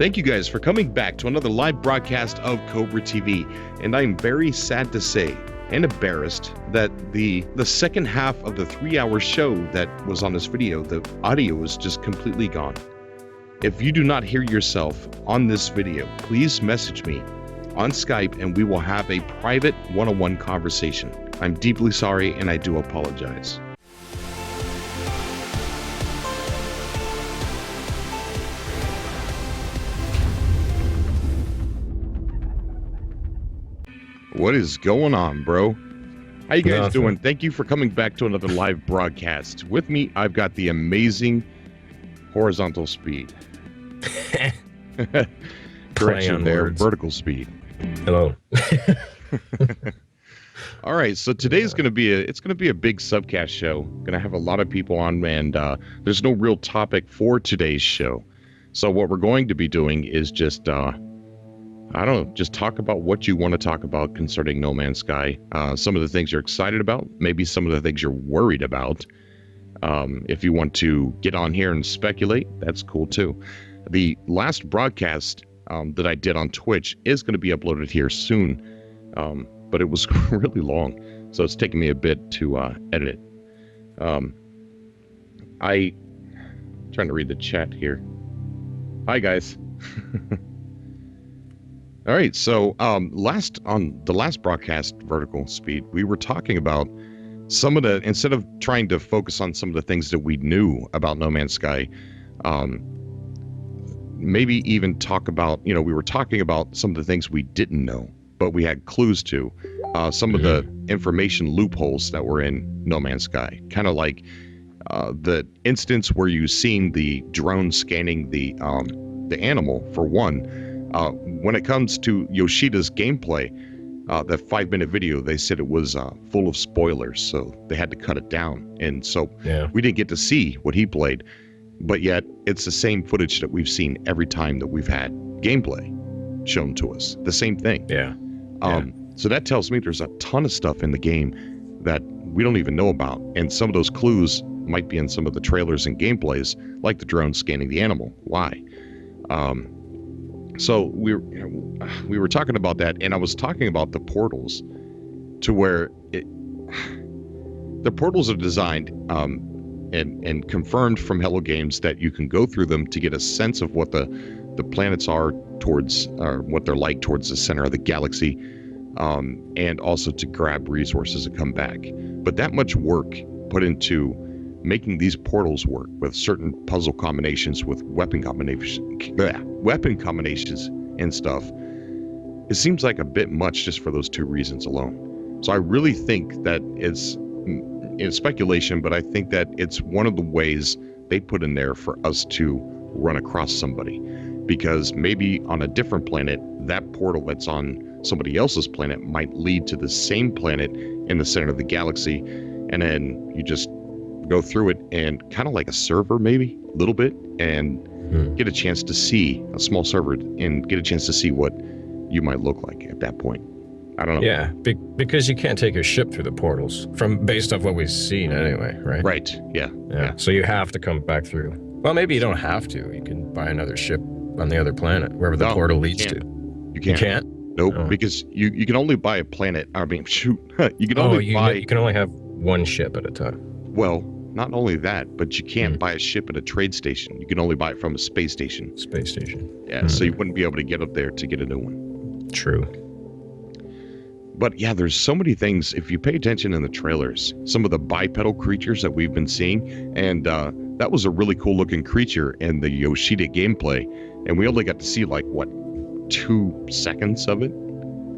Thank you guys for coming back to another live broadcast of Cobra TV. And I'm very sad to say and embarrassed that the second half of the 3-hour show that was on this video, the audio was just completely gone. If you do not hear yourself on this video, please message me on Skype and we will have a private one-on-one conversation. I'm deeply sorry and I do apologize. What is going on, bro? How you guys doing? Thank you for coming back to another live broadcast. With me, I've got the amazing horizontal speed. Correction there, vertical speed. Hello. All right, so today's going to be a big subcast show. Going to have a lot of people on, and there's no real topic for today's show. So what we're going to be doing is just just talk about what you want to talk about concerning No Man's Sky. Some of the things you're excited about, maybe some of the things you're worried about. If you want to get on here and speculate, that's cool too. The last broadcast that I did on Twitch is going to be uploaded here soon, but it was really long, so it's taking me a bit to edit it. I'm trying to read the chat here. Hi, guys. All right, so on the last broadcast, Vertical Speed, we were talking about some of the, instead of trying to focus on some of the things that we knew about No Man's Sky, maybe even talk about, we were talking about some of the things we didn't know, but we had clues to, some of the information loopholes that were in No Man's Sky, kind of like the instance where you seen the drone scanning the animal, for one. When it comes to Yoshida's gameplay, that 5-minute video, they said it was full of spoilers, so they had to cut it down. And so we didn't get to see what he played, but yet it's the same footage that we've seen every time that we've had gameplay shown to us. The same thing. So that tells me there's a ton of stuff in the game that we don't even know about. And some of those clues might be in some of the trailers and gameplays, like the drone scanning the animal. Why? So we were talking about that, and I was talking about the portals, to where the portals are designed and confirmed from Hello Games that you can go through them to get a sense of what the planets are towards, or what they're like towards the center of the galaxy, and also to grab resources and come back. But that much work put into making these portals work with certain puzzle combinations, with weapon combinations and stuff, it seems like a bit much just for those two reasons alone. So I really think that it's speculation, but I think that it's one of the ways they put in there for us to run across somebody, because maybe on a different planet, that portal that's on somebody else's planet might lead to the same planet in the center of the galaxy, and then you just go through it, and kind of like a server, maybe a little bit, and get a chance to see a small server and get a chance to see what you might look like at that point. I don't know. Yeah, because you can't take your ship through the portals, based off what we've seen anyway, right? Right. Yeah. So you have to come back through. Well, maybe you don't have to. You can buy another ship on the other planet, wherever the portal leads to. You can't. You can't? Nope. Because you can only buy a planet. I mean, shoot. You can only buy. You can only have one ship at a time. Well, not only that, but you can't buy a ship at a trade station. You can only buy it from a space station. Yeah, so you wouldn't be able to get up there to get a new one. True. But yeah, there's so many things. If you pay attention in the trailers, some of the bipedal creatures that we've been seeing, and that was a really cool looking creature in the Yoshida gameplay, and we only got to see like, what, 2 seconds of it?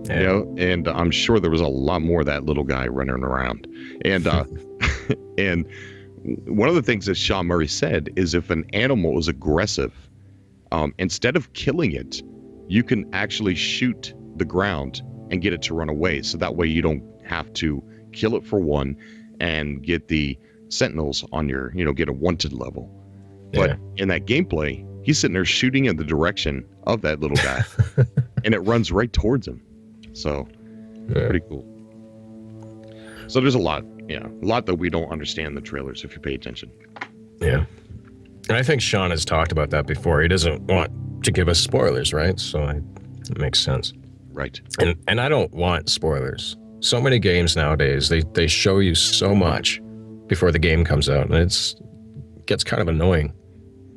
Yeah. And I'm sure there was a lot more of that little guy running around. And and one of the things that Sean Murray said is if an animal is aggressive, instead of killing it, you can actually shoot the ground and get it to run away. So that way you don't have to kill it for one and get the sentinels on your, get a wanted level. But in that gameplay, he's sitting there shooting in the direction of that little guy and it runs right towards him. So pretty cool. So there's a lot that we don't understand in the trailers if you pay attention. Yeah. And I think Sean has talked about that before. He doesn't want to give us spoilers, right? So it makes sense. Right. And I don't want spoilers. So many games nowadays, they show you so much before the game comes out, and it gets kind of annoying.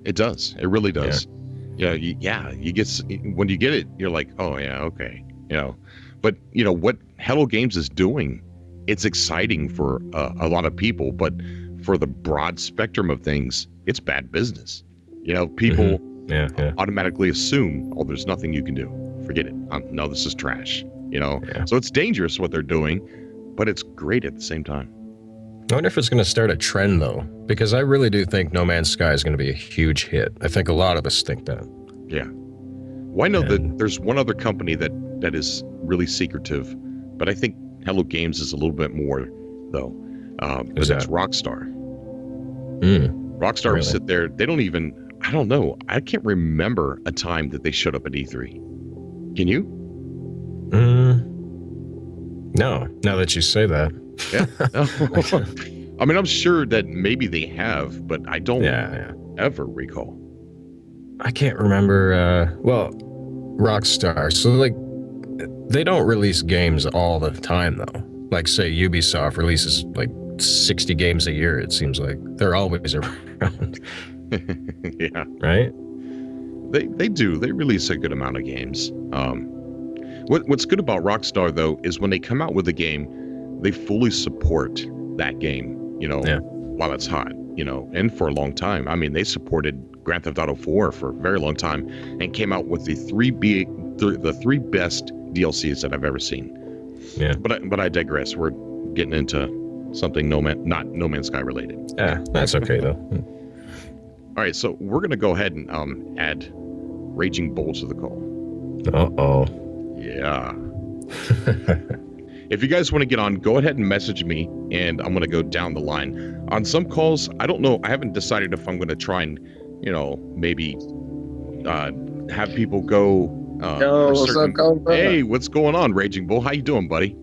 It does. It really does. Yeah. You get when you get it, you're like, oh yeah, okay, But what Hello Games is doing, it's exciting for a lot of people, but for the broad spectrum of things, it's bad business. People automatically assume, oh, there's nothing you can do. Forget it. No, this is trash. So it's dangerous what they're doing, but it's great at the same time. I wonder if it's going to start a trend, though, because I really do think No Man's Sky is going to be a huge hit. I think a lot of us think that. Yeah. Well, I know that there's one other company that is really secretive, but I think Hello Games is a little bit more, though. But it's Rockstar. Rockstar will sit there. They don't even, I don't know. I can't remember a time that they showed up at E3. Can you? No, now that you say that. Yeah. I mean, I'm sure that maybe they have, but I don't ever recall. I can't remember. Well, Rockstar. So, like, they don't release games all the time, though. Like, say, Ubisoft releases, like, 60 games a year, it seems like. They're always around. Yeah. Right? They do. They release a good amount of games. What's good about Rockstar, though, is when they come out with a game, they fully support that game, while it's hot, and for a long time. I mean, they supported Grand Theft Auto 4 for a very long time and came out with the three best DLCs that I've ever seen. Yeah. But I digress. We're getting into something not No Man's Sky related. Yeah, that's okay, though. All right, so we're going to go ahead and add Raging Bull to the call. Uh-oh. Yeah. If you guys want to get on, go ahead and message me, and I'm going to go down the line. On some calls, I don't know. I haven't decided if I'm going to try and, maybe have people go. Yo, what's up, Cobra? Hey, what's going on, Raging Bull? How you doing, buddy?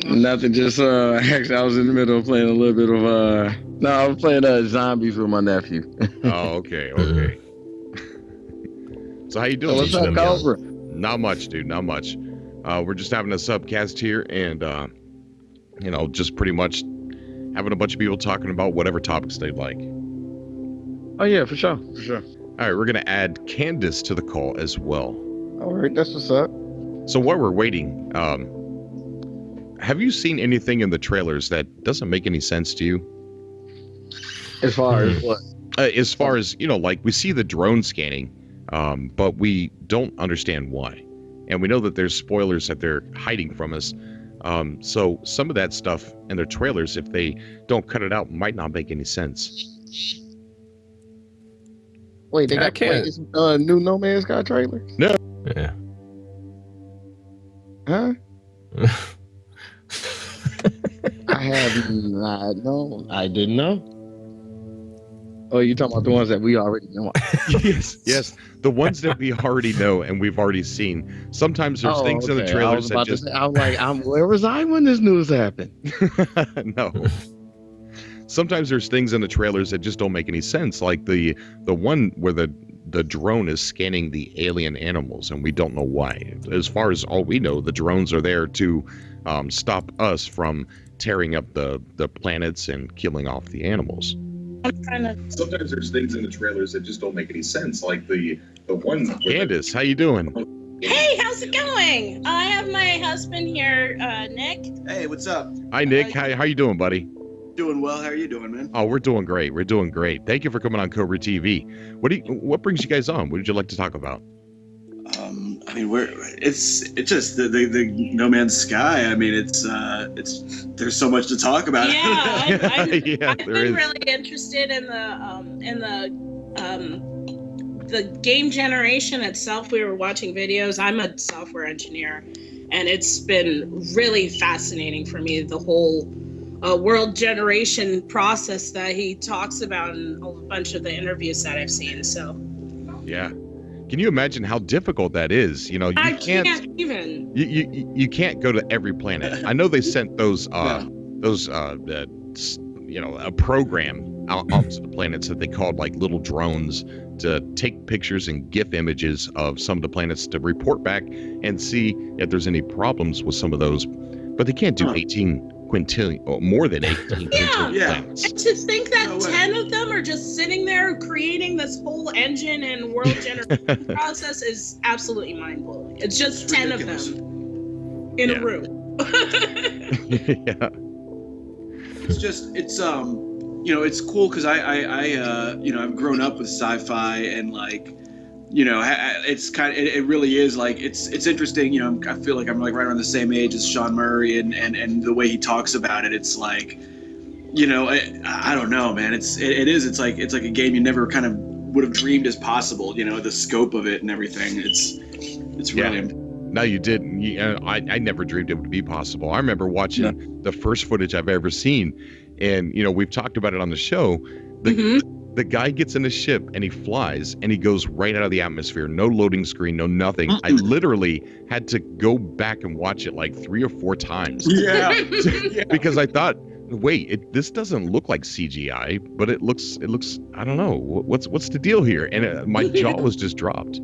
Nothing. Just actually, I was in the middle of playing a little bit of No, I was playing zombies with my nephew. Oh, okay. So how you doing? So what's up, Cobra? Not much, dude. Not much. We're just having a subcast here, and just pretty much having a bunch of people talking about whatever topics they'd like. Oh yeah, for sure. All right, we're gonna add Candace to the call as well. All right, that's what's up. So while we're waiting, have you seen anything in the trailers that doesn't make any sense to you? As far as what? As far as like we see the drone scanning, but we don't understand why. And we know that there's spoilers that they're hiding from us. So some of that stuff in their trailers, if they don't cut it out, might not make any sense. Wait, they got new No Man's Sky trailer? No. Yeah. Huh? I have not known. I didn't know. Oh, you're talking about the ones that we already know. Yes. The ones that we already know and we've already seen. Sometimes there's things in the trailers that just... I'm like, where was I when this news happened? No. Sometimes there's things in the trailers that just don't make any sense. Like the one where the drone is scanning the alien animals and we don't know why. As far as all we know, the drones are there to stop us from tearing up the planets and killing off the animals. Sometimes there's things in the trailers that just don't make any sense, like the one. Candace, how you doing? Hey, how's it going? I have my husband here, Nick. Hey, what's up? Hi, Nick. How you doing, buddy? Doing well. How are you doing, man? Oh, we're doing great. Thank you for coming on Cobra TV. What brings you guys on? What would you like to talk about? I mean, it's just the No Man's Sky. I mean, it's there's so much to talk about. Yeah, I've there been is. really interested in the game generation itself. We were watching videos. I'm a software engineer, and it's been really fascinating for me, the whole world generation process that he talks about in a bunch of the interviews that I've seen. So yeah. Can you imagine how difficult that is? You can't even. You can't go to every planet. I know they sent those a program onto the planets that they called like little drones to take pictures and GIF images of some of the planets to report back and see if there's any problems with some of those. But they can't do 18 quintillion or more than 18 quintillion planets. And to think that 10 of them are just sitting there creating this whole engine and world generation process is absolutely mind-blowing. It's just 10 ridiculous. of them in a room. Yeah. It's it's cool because I've grown up with sci-fi and like, it's it really is like, it's interesting. I feel like I'm like right around the same age as Sean Murray and the way he talks about it. It's like, I don't know, man. It's like a game you never kind of would have dreamed as possible. The scope of it and everything. It's really. No, you didn't. I never dreamed it would be possible. I remember watching the first footage I've ever seen. And, we've talked about it on the show. The guy gets in a ship and he flies and he goes right out of the atmosphere. No loading screen, no nothing. I literally had to go back and watch it like 3 or 4 times. Yeah. Because I thought, wait, this doesn't look like CGI, but it looks, I don't know. What's the deal here? And my jaw was just dropped.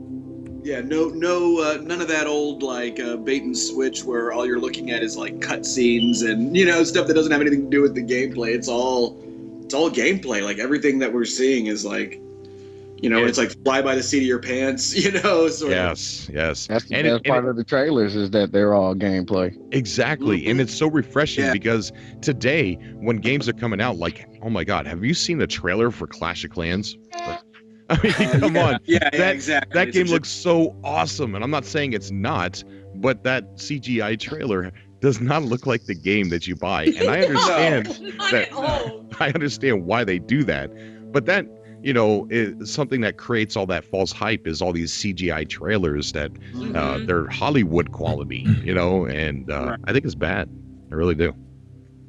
Yeah, no, none of that old like bait and switch where all you're looking at is like cutscenes and stuff that doesn't have anything to do with the gameplay. It's all gameplay. Like everything that we're seeing is like, it's like fly by the seat of your pants. Sort yes. That's the best part of the trailers is that they're all gameplay. Exactly, and it's so refreshing because today when games are coming out, like, oh my God, have you seen the trailer for Clash of Clans? I mean, come on. Yeah, exactly. That game looks so awesome, and I'm not saying it's not, but that CGI trailer does not look like the game that you buy, and I understand I understand why they do that, but that is something that creates all that false hype is all these CGI trailers that they're Hollywood quality, and I think it's bad. I really do.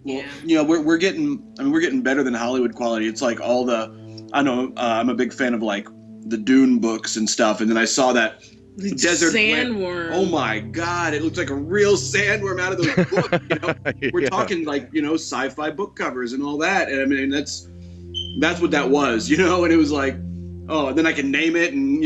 Well, we're getting better than Hollywood quality. It's like all the. I know I'm a big fan of like the Dune books and stuff, and then I saw that desert sandworm. Oh my God, it looks like a real sandworm out of those books. We're talking like sci-fi book covers and all that, and I mean that's what that was, and it was like, oh, and then I can name it and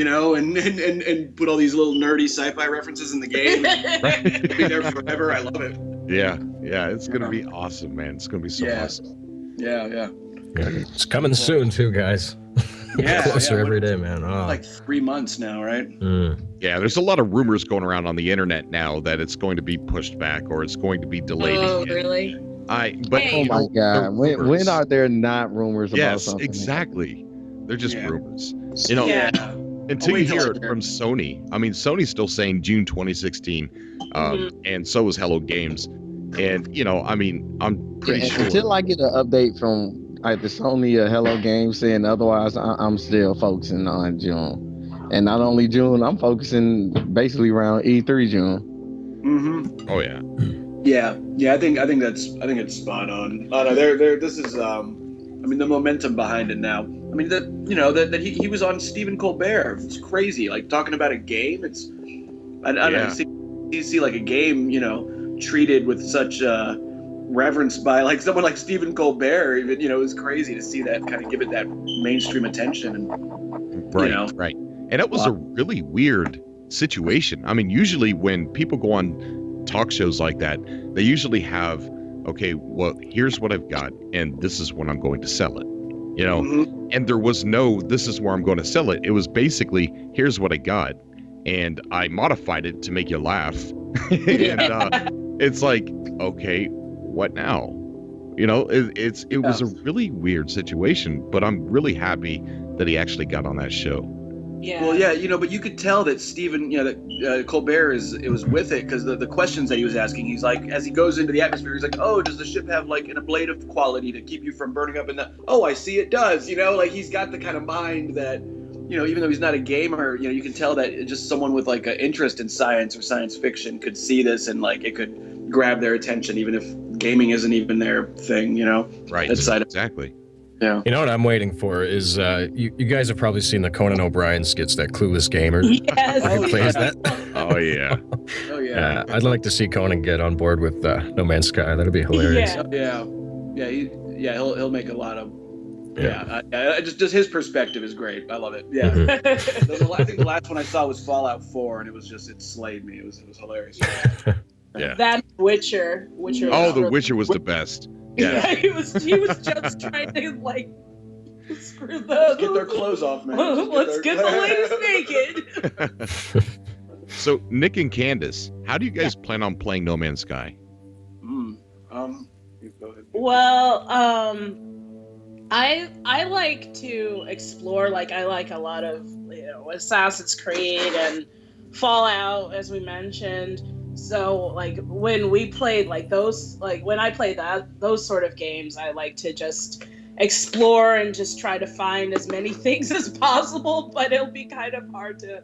and put all these little nerdy sci-fi references in the game. It'll be there forever. I love it. Yeah, it's gonna be awesome, man. It's gonna be so awesome. Yeah. It's coming soon too, guys. Closer every day, man. Like 3 months now, right? Yeah, there's a lot of rumors going around on the internet now that it's going to be pushed back or it's going to be delayed. Oh, really? Oh my God! When are there not rumors about something? Yes, exactly. They're just rumors. Until you hear it from Sony. I mean, Sony's still saying June 2016, and so is Hello Games. And I'm pretty sure until I get an update from either Sony or Hello Games saying otherwise, I'm still focusing on June. And not only June, I'm focusing basically around E3 June. Oh yeah. Yeah. I think it's spot on. This is the momentum behind it now. I mean that he was on Stephen Colbert. It's crazy. Like talking about a game. It's I don't know. You see like a game, treated with such reverence by like someone like Stephen Colbert. Even it was crazy to see that kind of give it that mainstream attention. And right. And it was a really weird situation. I mean, usually when people go on talk shows like that, they usually have, okay, well, here's what I've got, and this is when I'm going to sell it. And there was no, this is where I'm going to sell it. It was basically, here's what I got, and I modified it to make you laugh. And it's like, okay, what now? It was a really weird situation, but I'm really happy that he actually got on that show. Yeah. Well, but you could tell that Stephen, that Colbert was with it because the questions that he was asking, he's like, as he goes into the atmosphere, he's like, oh, does the ship have like an ablative quality to keep you from burning up? I see it does. Like he's got the kind of mind that, even though he's not a gamer, you can tell that just someone with like an interest in science or science fiction could see this and like it could grab their attention, even if gaming isn't even their thing. Right. Exactly. Yeah. You know what I'm waiting for is you guys have probably seen the Conan O'Brien skits, that Clueless Gamer. Yes. Who plays that? Oh yeah. Oh yeah. I'd like to see Conan get on board with No Man's Sky. That'd be hilarious. Yeah. He'll make a lot of Just his perspective is great. I love it. Yeah. Mhm. I think the last one I saw was Fallout 4, and it slayed me. It was hilarious. Yeah. That Witcher. Witcher. Oh, was The really- Witcher was the best. Yeah, Yeah. he was just trying to like screw Let's get their the. clothes off, man. Let's get the ladies naked. So, Nick and Candace, how do you guys plan on playing No Man's Sky? You go ahead. Well, I like to explore. Like I like a lot of Assassin's Creed and Fallout, as we mentioned. So like when we played like those, like when I played those sort of games, I like to just explore and just try to find as many things as possible. But it'll be kind of hard to,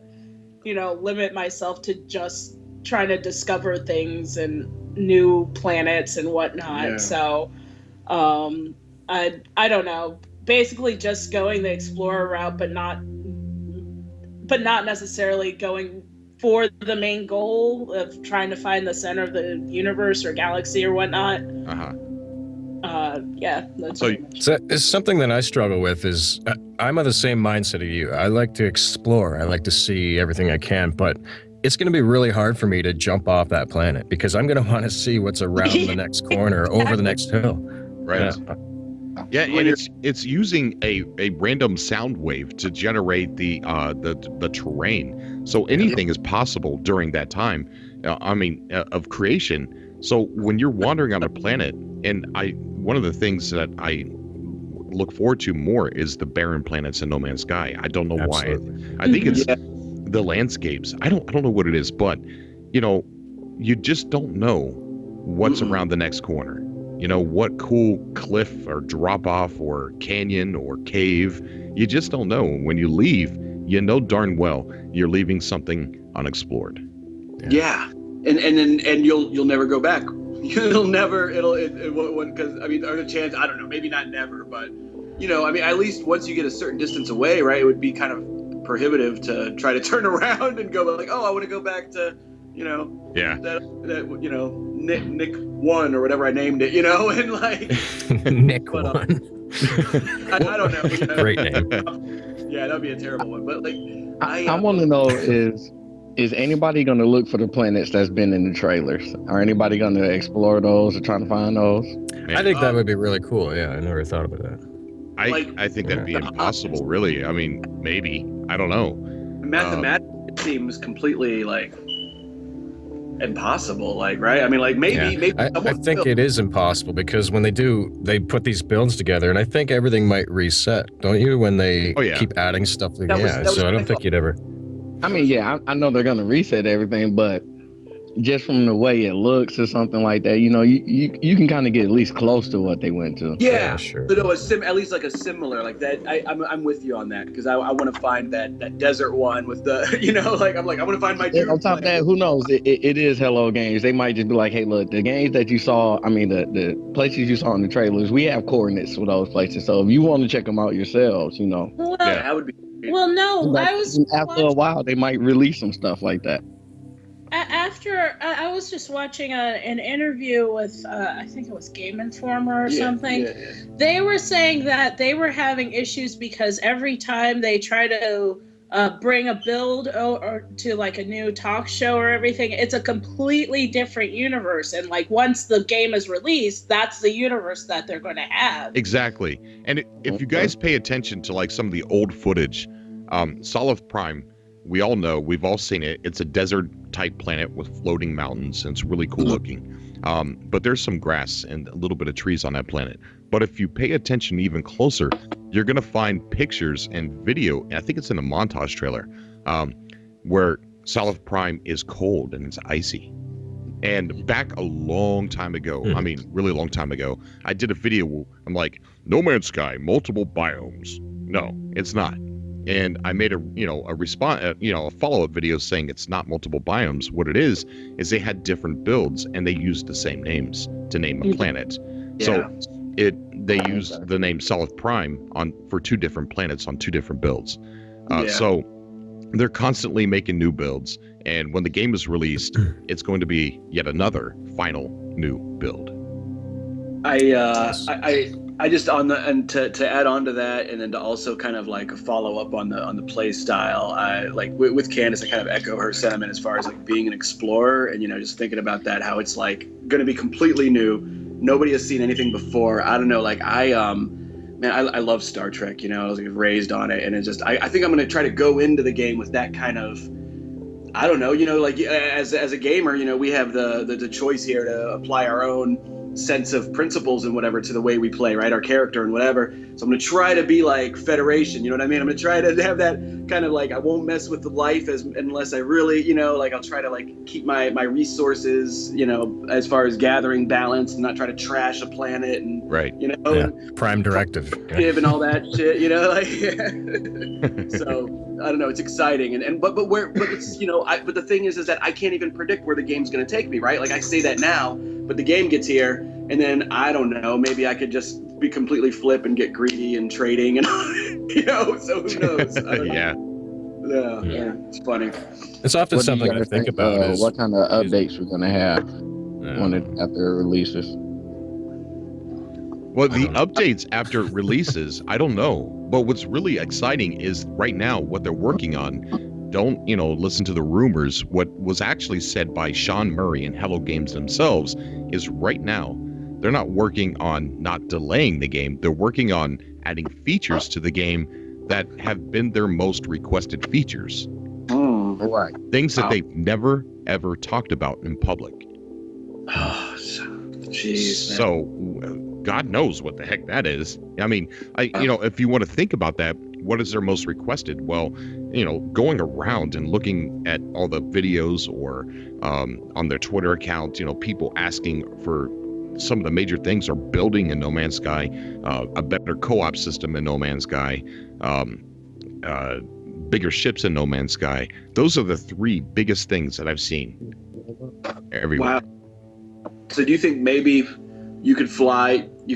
limit myself to just trying to discover things and new planets and whatnot. Yeah. So, I don't know. Basically, just going the explorer route, but not necessarily going for the main goal of trying to find the center of the universe or galaxy or whatnot. Yeah. That's So- pretty much. So it's something that I struggle with is I'm of the same mindset of you. I like to explore. I like to see everything I can, but it's going to be really hard for me to jump off that planet because I'm going to want to see what's around the next corner, over the next hill. Right. Yeah, and it's using a random sound wave to generate the terrain. So anything is possible during that time. Of creation. So when you're wandering on a planet, and one of the things that I look forward to more is the barren planets in No Man's Sky. I don't know Absolutely. why. I think it's the landscapes. I don't know what it is, but you just don't know what's around the next corner. What cool cliff or drop off or canyon or cave. You just don't know. When you leave, darn well you're leaving something unexplored. Yeah. And you'll never go back. You'll never, because there's a chance, I don't know, maybe not never, but at least once you get a certain distance away, right, it would be kind of prohibitive to try to turn around and go like, oh, I want to go back to, that Nick 1 or whatever I named it, and like Nick but, 1. I don't know. Great name. Yeah, that'd be a terrible one. But like, I want to know is anybody going to look for the planets that's been in the trailers? Are anybody going to explore those or trying to find those? I think that would be really cool. Yeah, I never thought about that. I think that'd be impossible, really. Maybe. I don't know. Mathematically, it seems completely like impossible. Like, right? Maybe. I think it is impossible because when they put these builds together, and I think everything might reset, don't you? When they keep adding stuff together. So I don't think you'd ever. I know they're going to reset everything, but just from the way it looks or something like that, you can kind of get at least close to what they went to. Yeah, sure. But at least like a similar like that. I'm with you on that because I want to find that desert one with the I want to find my. On top of that, who knows? It is Hello Games. They might just be like, hey, look, the games that you saw, the places you saw in the trailers, we have coordinates for those places. So if you want to check them out yourselves, Well, that would be. well, no, I was after a while they might release some stuff like that. After I was just watching an interview with I think it was Game Informer or something. Yeah. They were saying that they were having issues because every time they try to bring a build or to like a new talk show or everything, it's a completely different universe. And like once the game is released, that's the universe that they're going to have. Exactly. And if you guys pay attention to like some of the old footage, Solid Prime, we all know, we've all seen it. It's a desert type planet with floating mountains, and it's really cool looking. But there's some grass and a little bit of trees on that planet. But if you pay attention even closer, you're going to find pictures and video, and I think it's in a montage trailer, where Solid Prime is cold and it's icy. And back a long time ago, really long time ago, I did a video where I'm like, No Man's Sky, multiple biomes. No, it's not. And I made a follow-up video saying it's not multiple biomes. What it is they had different builds and they used the same names to name a planet. Yeah. So they used the name Solid Prime for two different planets on two different builds. So they're constantly making new builds, and when the game is released, it's going to be yet another final new build. I I just and to add on to that, and then to also kind of like a follow up on the play style. I like with Candace, I kind of echo her sentiment as far as like being an explorer, and just thinking about that, how it's like going to be completely new. Nobody has seen anything before. I don't know, like I love Star Trek. I was like raised on it, and it's just I think I'm going to try to go into the game with that kind of. I don't know, like as a gamer, we have the choice here to apply our own sense of principles and whatever to the way we play, right? Our character and whatever. So I'm going to try to be like Federation, you know what I mean? I'm going to try to have that kind of like, I won't mess with the life unless I really, like I'll try to like keep my resources, as far as gathering balance and not try to trash a planet and, right. Prime directive. And all that shit, like, so I don't know. It's exciting. But it's, but the thing is that I can't even predict where the game's going to take me, right? Like I say that now, but the game gets here, and then I don't know. Maybe I could just be completely flip and get greedy and trading, and So who knows? I don't know. Yeah, it's funny. It's often something to think about. What kind of updates we're gonna have after it releases? Well, the updates after it releases, I don't know. But what's really exciting is right now what they're working on. Don't, listen to the rumors. What was actually said by Sean Murray and Hello Games themselves is right now they're not working on not delaying the game. They're working on adding features to the game that have been their most requested features. Right. Things that they've never, ever talked about in public. Oh, jeez. So God knows what the heck that is. I mean, if you want to think about that, what is their most requested? Well, going around and looking at all the videos or on their Twitter accounts, people asking for some of the major things are building in No Man's Sky, a better co-op system in No Man's Sky, bigger ships in No Man's Sky. Those are the three biggest things that I've seen everywhere. Wow. So do you think maybe you could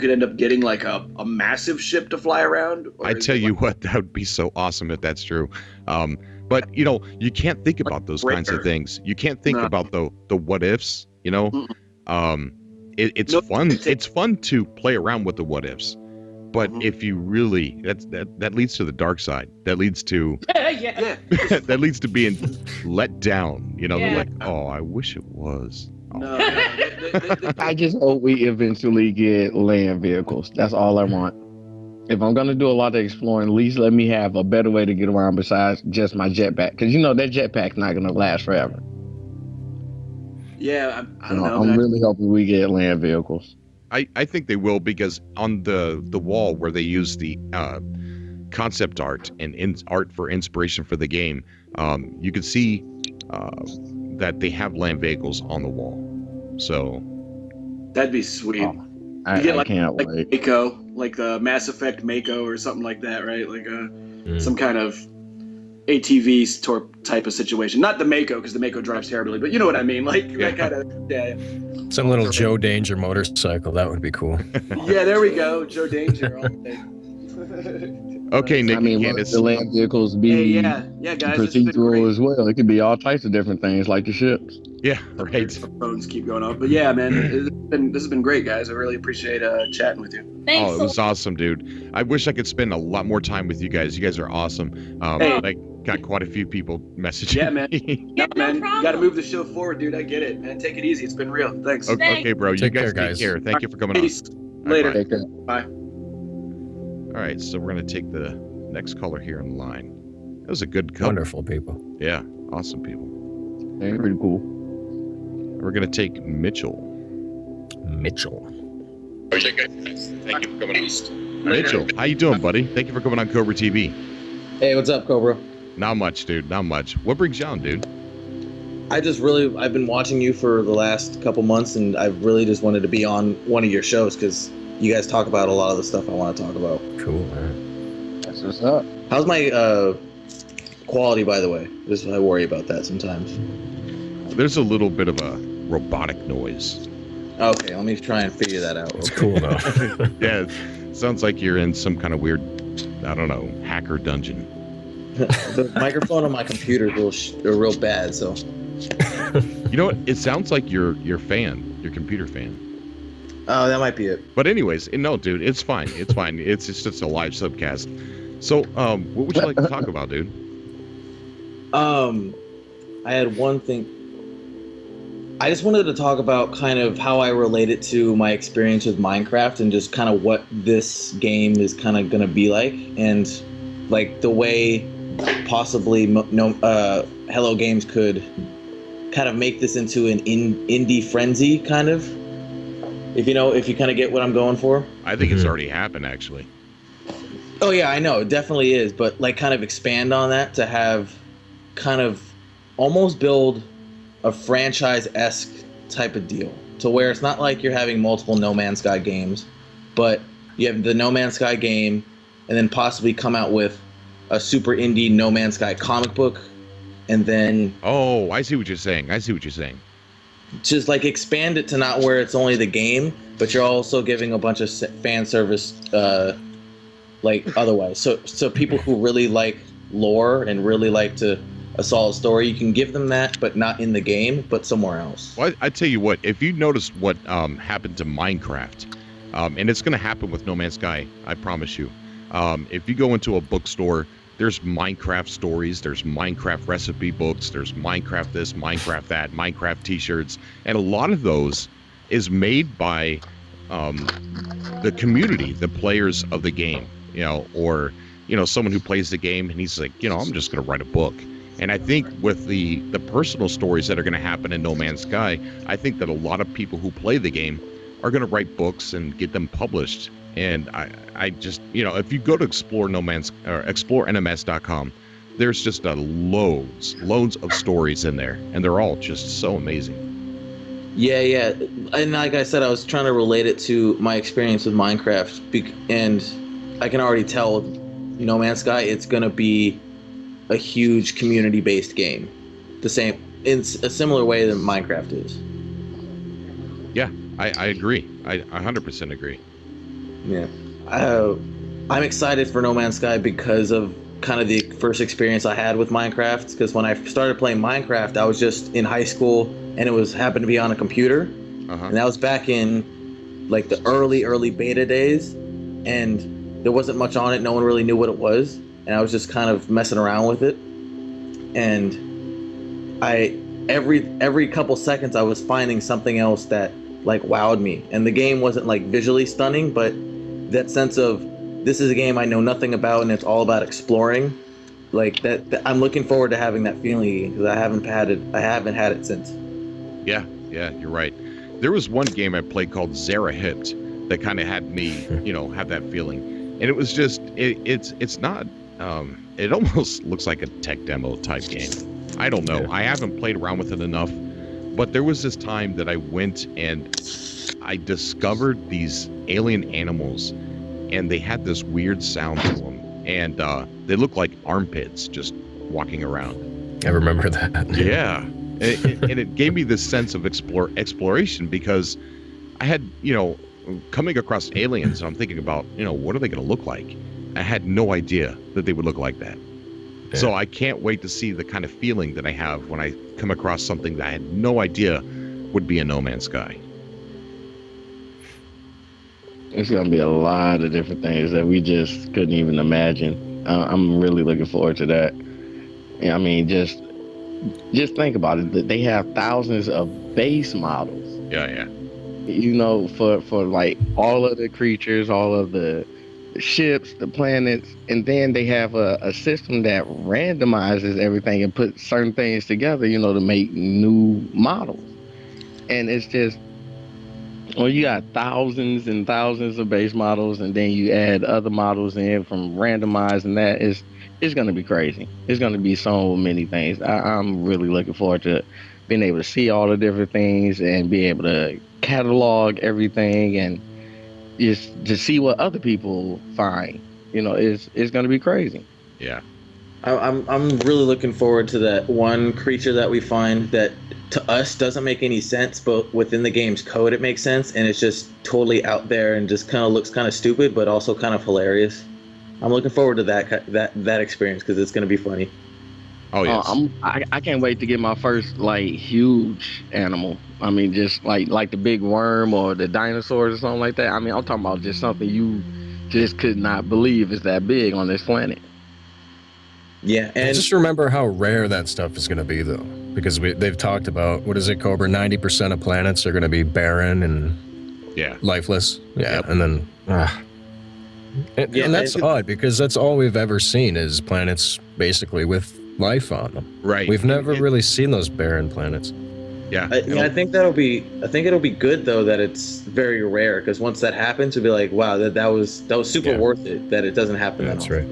end up getting like a massive ship to fly around? I tell you what, that would be so awesome if that's true. But you can't think about those kinds of things. You can't think about the what ifs, it's fun. It's fun to play around with the what ifs. But if you really, that leads to the dark side. That leads to that leads to being let down. Like, oh, I wish it was. No. I just hope we eventually get land vehicles. That's all I want. If I'm gonna do a lot of exploring, at least let me have a better way to get around besides just my jetpack. Because that jetpack's not gonna last forever. Yeah, I don't know. I'm really hoping we get land vehicles. I think they will, because on the wall where they use the concept art and art for inspiration for the game, you can see that they have land vehicles on the wall. So that'd be sweet. I can't wait. Mako, like the Mass Effect Mako or something like that, right? Like some kind of ATV type of situation. Not the Mako, because the Mako drives terribly, but you know what I mean. Like that kind of Some little Joe Danger motorcycle. That would be cool. Yeah, there we go. Joe Danger all day. Okay, Nick. I mean, Candace. the land vehicles be yeah, guys. procedural as well. It could be all types of different things, like the ships. Yeah, right. Phones keep going off, but yeah, man, this has been great, guys. I really appreciate chatting with you. Thanks. Oh, it was awesome, dude. I wish I could spend a lot more time with you guys. You guys are awesome. I got quite a few people messaging. Yeah, man. Me. No, man. You got to move the show forward, dude. I get it, man. Take it easy. It's been real. Thanks. Okay, bro. You Take guys care, take guys. care. Thank you for coming Peace. on. Later. Take care. Bye. All right, so we're going to take the next caller here in line. That was a good couple. Wonderful people. Yeah, awesome people. They're pretty cool. We're going to take Mitchell. Okay, guys. Thank you for coming on. Mitchell, how you doing, buddy? Thank you for coming on Cobra TV. Hey, what's up, Cobra? Not much, dude. Not much. What brings you on, dude? I've been watching you for the last couple months, and I really just wanted to be on one of your shows because you guys talk about a lot of the stuff I want to talk about. Cool, man. That's what's up. How's my quality, by the way? I worry about that sometimes. There's a little bit of a robotic noise. Okay, let me try and figure that out. It's cool, though. Yeah, it sounds like you're in some kind of weird, I don't know, hacker dungeon. The microphone on my computer is real bad, so. You know what? It sounds like your computer fan. Oh, that might be it. But anyways, no, dude, it's fine. It's fine. It's just a live subcast. So, what would you like to talk about, dude? I had one thing. I just wanted to talk about kind of how I relate it to my experience with Minecraft and just kind of what this game is kind of going to be like, and like the way possibly Hello Games could kind of make this into an indie frenzy kind of. If you kind of get what I'm going for. I think it's already happened, actually. Oh yeah, I know, it definitely is, but like kind of expand on that to have kind of almost build a franchise-esque type of deal to where it's not like you're having multiple No Man's Sky games, but you have the No Man's Sky game and then possibly come out with a super indie No Man's Sky comic book, and then Oh, I see what you're saying. just like expand it to not where it's only the game, but you're also giving a bunch of fan service like otherwise. So people who really like lore and really like a solid story, you can give them that, but not in the game, but somewhere else. Well, I tell you what, if you noticed what happened to Minecraft, and it's going to happen with No Man's Sky, I promise you. If you go into a bookstore, there's Minecraft stories, there's Minecraft recipe books, there's Minecraft this, Minecraft that, Minecraft t-shirts, and a lot of those is made by the community, the players of the game, or someone who plays the game and he's like, I'm just going to write a book. And I think with the personal stories that are going to happen in No Man's Sky, I think that a lot of people who play the game are going to write books and get them published. And I just, if you go to ExploreNMS.com, there's just loads of stories in there, and they're all just so amazing. Yeah. And like I said, I was trying to relate it to my experience with Minecraft, and I can already tell with No Man's Sky, it's going to be a huge community-based game, the same in a similar way that Minecraft is. Yeah, I agree. I 100% agree. Yeah, I'm excited for No Man's Sky because of kind of the first experience I had with Minecraft. Because when I started playing Minecraft, I was just in high school, and it happened to be on a computer, and that was back in like the early beta days, and there wasn't much on it. No one really knew what it was. And I was just kind of messing around with it, and every couple seconds I was finding something else that like wowed me. And the game wasn't like visually stunning, but that sense of this is a game I know nothing about and it's all about exploring, like that I'm looking forward to having that feeling because I haven't had it since. Yeah, you're right. There was one game I played called Zarahit that kind of had me, have that feeling, and it was just it's not. It almost looks like a tech demo type game. I don't know. Yeah. I haven't played around with it enough, but there was this time that I went and I discovered these alien animals, and they had this weird sound to them, and they looked like armpits just walking around. I remember that. Yeah, and it gave me this sense of exploration because I had, coming across aliens, and I'm thinking about, what are they going to look like? I had no idea that they would look like that. Yeah. So I can't wait to see the kind of feeling that I have when I come across something that I had no idea would be a No Man's Sky. It's going to be a lot of different things that we just couldn't even imagine. I'm really looking forward to that. I mean, just think about it. They have thousands of base models. Yeah. For like all of the creatures, all of the ships, the planets, and then they have a system that randomizes everything and puts certain things together, to make new models. And it's just, you got thousands and thousands of base models, and then you add other models in from randomizing that, it's going to be crazy. It's going to be so many things. I'm really looking forward to being able to see all the different things and be able to catalog everything and just to see what other people find. It's going to be crazy. Yeah. I'm really looking forward to that one creature that we find that to us doesn't make any sense, but within the game's code it makes sense, and it's just totally out there and just kind of looks kind of stupid, but also kind of hilarious. I'm looking forward to that experience because it's going to be funny. Oh yes. I can't wait to get my first like huge animal. I mean, just like the big worm or the dinosaurs or something like that. I mean, I'm talking about just something you just could not believe is that big on this planet. Yeah, And and just remember how rare that stuff is going to be, though, because they've talked about, what is it, Cobra? 90% of planets are going to be barren and Yeah. lifeless. Yeah, Yep. and then, and that's odd because that's all we've ever seen is planets basically with life on them. Right. We've never really seen those barren planets. Yeah. I think it'll be good though that it's very rare, because once that happens, we'll be like, wow, that was super worth it that it doesn't happen. That's that right.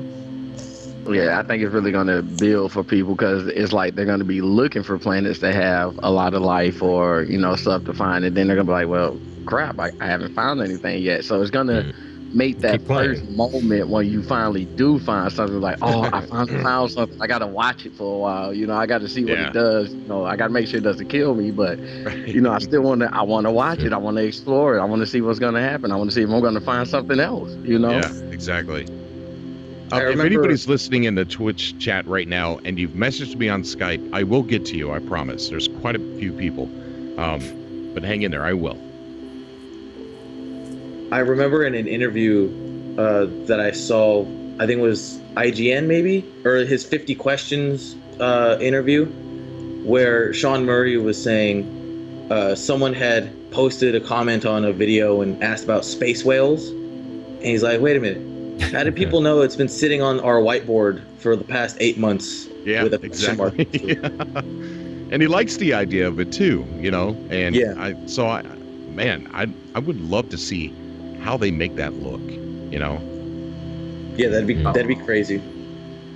Yeah, I think it's really going to build for people because it's like they're going to be looking for planets that have a lot of life or, stuff to find. And then they're going to be like, well, crap, I haven't found anything yet. So it's going to make that first moment when you finally do find something like, oh, I finally found something. I got to watch it for a while. I got to see what it does. I got to make sure it doesn't kill me. But, I still want to watch it. I want to explore it. I want to see what's going to happen. I want to see if I'm going to find something else, Yeah, exactly. If anybody's listening in the Twitch chat right now and you've messaged me on Skype, I will get to you, I promise. There's quite a few people. But hang in there, I will. I remember in an interview that I saw, I think it was IGN maybe, or his 50 Questions interview, where Sean Murray was saying someone had posted a comment on a video and asked about space whales. And he's like, wait a minute. How do people know it's been sitting on our whiteboard for the past 8 months? Yeah, with a question mark? And he likes the idea of it too, And I would love to see how they make that look, Yeah, that'd be crazy.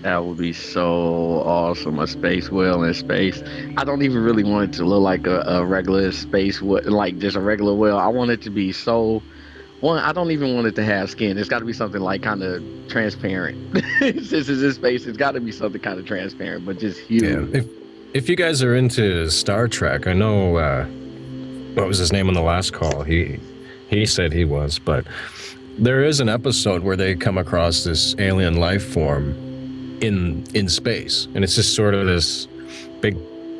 That would be so awesome. A space whale in space. I don't even really want it to look like a regular space whale, like just a regular whale. I want it to be so. One, I don't even want it to have skin. It's got to be something like kind of transparent. Since it's in space, it's got to be something kind of transparent, but just huge. Yeah. If you guys are into Star Trek, I know what was his name on the last call. He said he was, but there is an episode where they come across this alien life form in space, and it's just sort of this big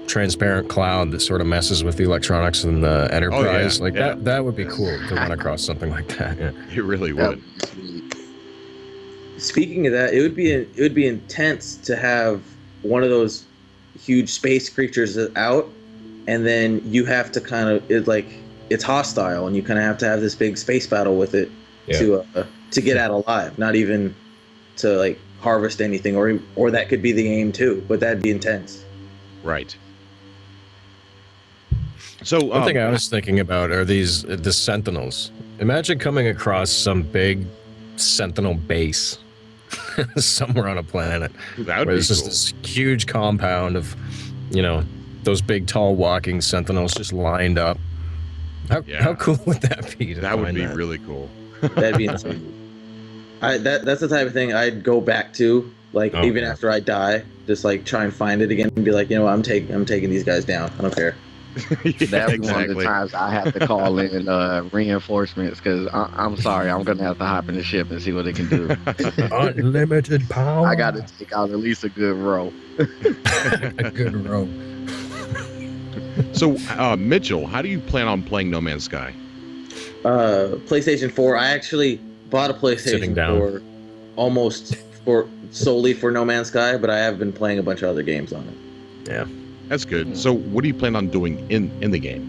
transparent cloud that sort of messes with the electronics in the Enterprise. That would be cool to run across something like that. Yeah. It really would. Speaking of that, it would be intense to have one of those huge space creatures out, and then you have to it's hostile, and you kind of have to have this big space battle with it to get out alive. Not even to harvest anything, or that could be the aim too, but that'd be intense. Right. So one thing I was thinking about are the Sentinels. Imagine coming across some big Sentinel base somewhere on a planet where there's just this huge compound of, those big, tall, walking Sentinels just lined up. How cool would that be? That would be really cool. That'd be insane. That's the type of thing I'd go back to, even after I die, just try and find it again and be like, I'm taking these guys down. I don't care. That's one of the times I have to call in reinforcements because I'm sorry, I'm gonna have to hop in the ship and see what it can do. Unlimited power. I got to take out at least a good row. A good row. So, Mitchell, how do you plan on playing No Man's Sky? PlayStation 4. I actually bought a PlayStation 4 almost solely for No Man's Sky, but I have been playing a bunch of other games on it. Yeah. That's good. So what do you plan on doing in the game?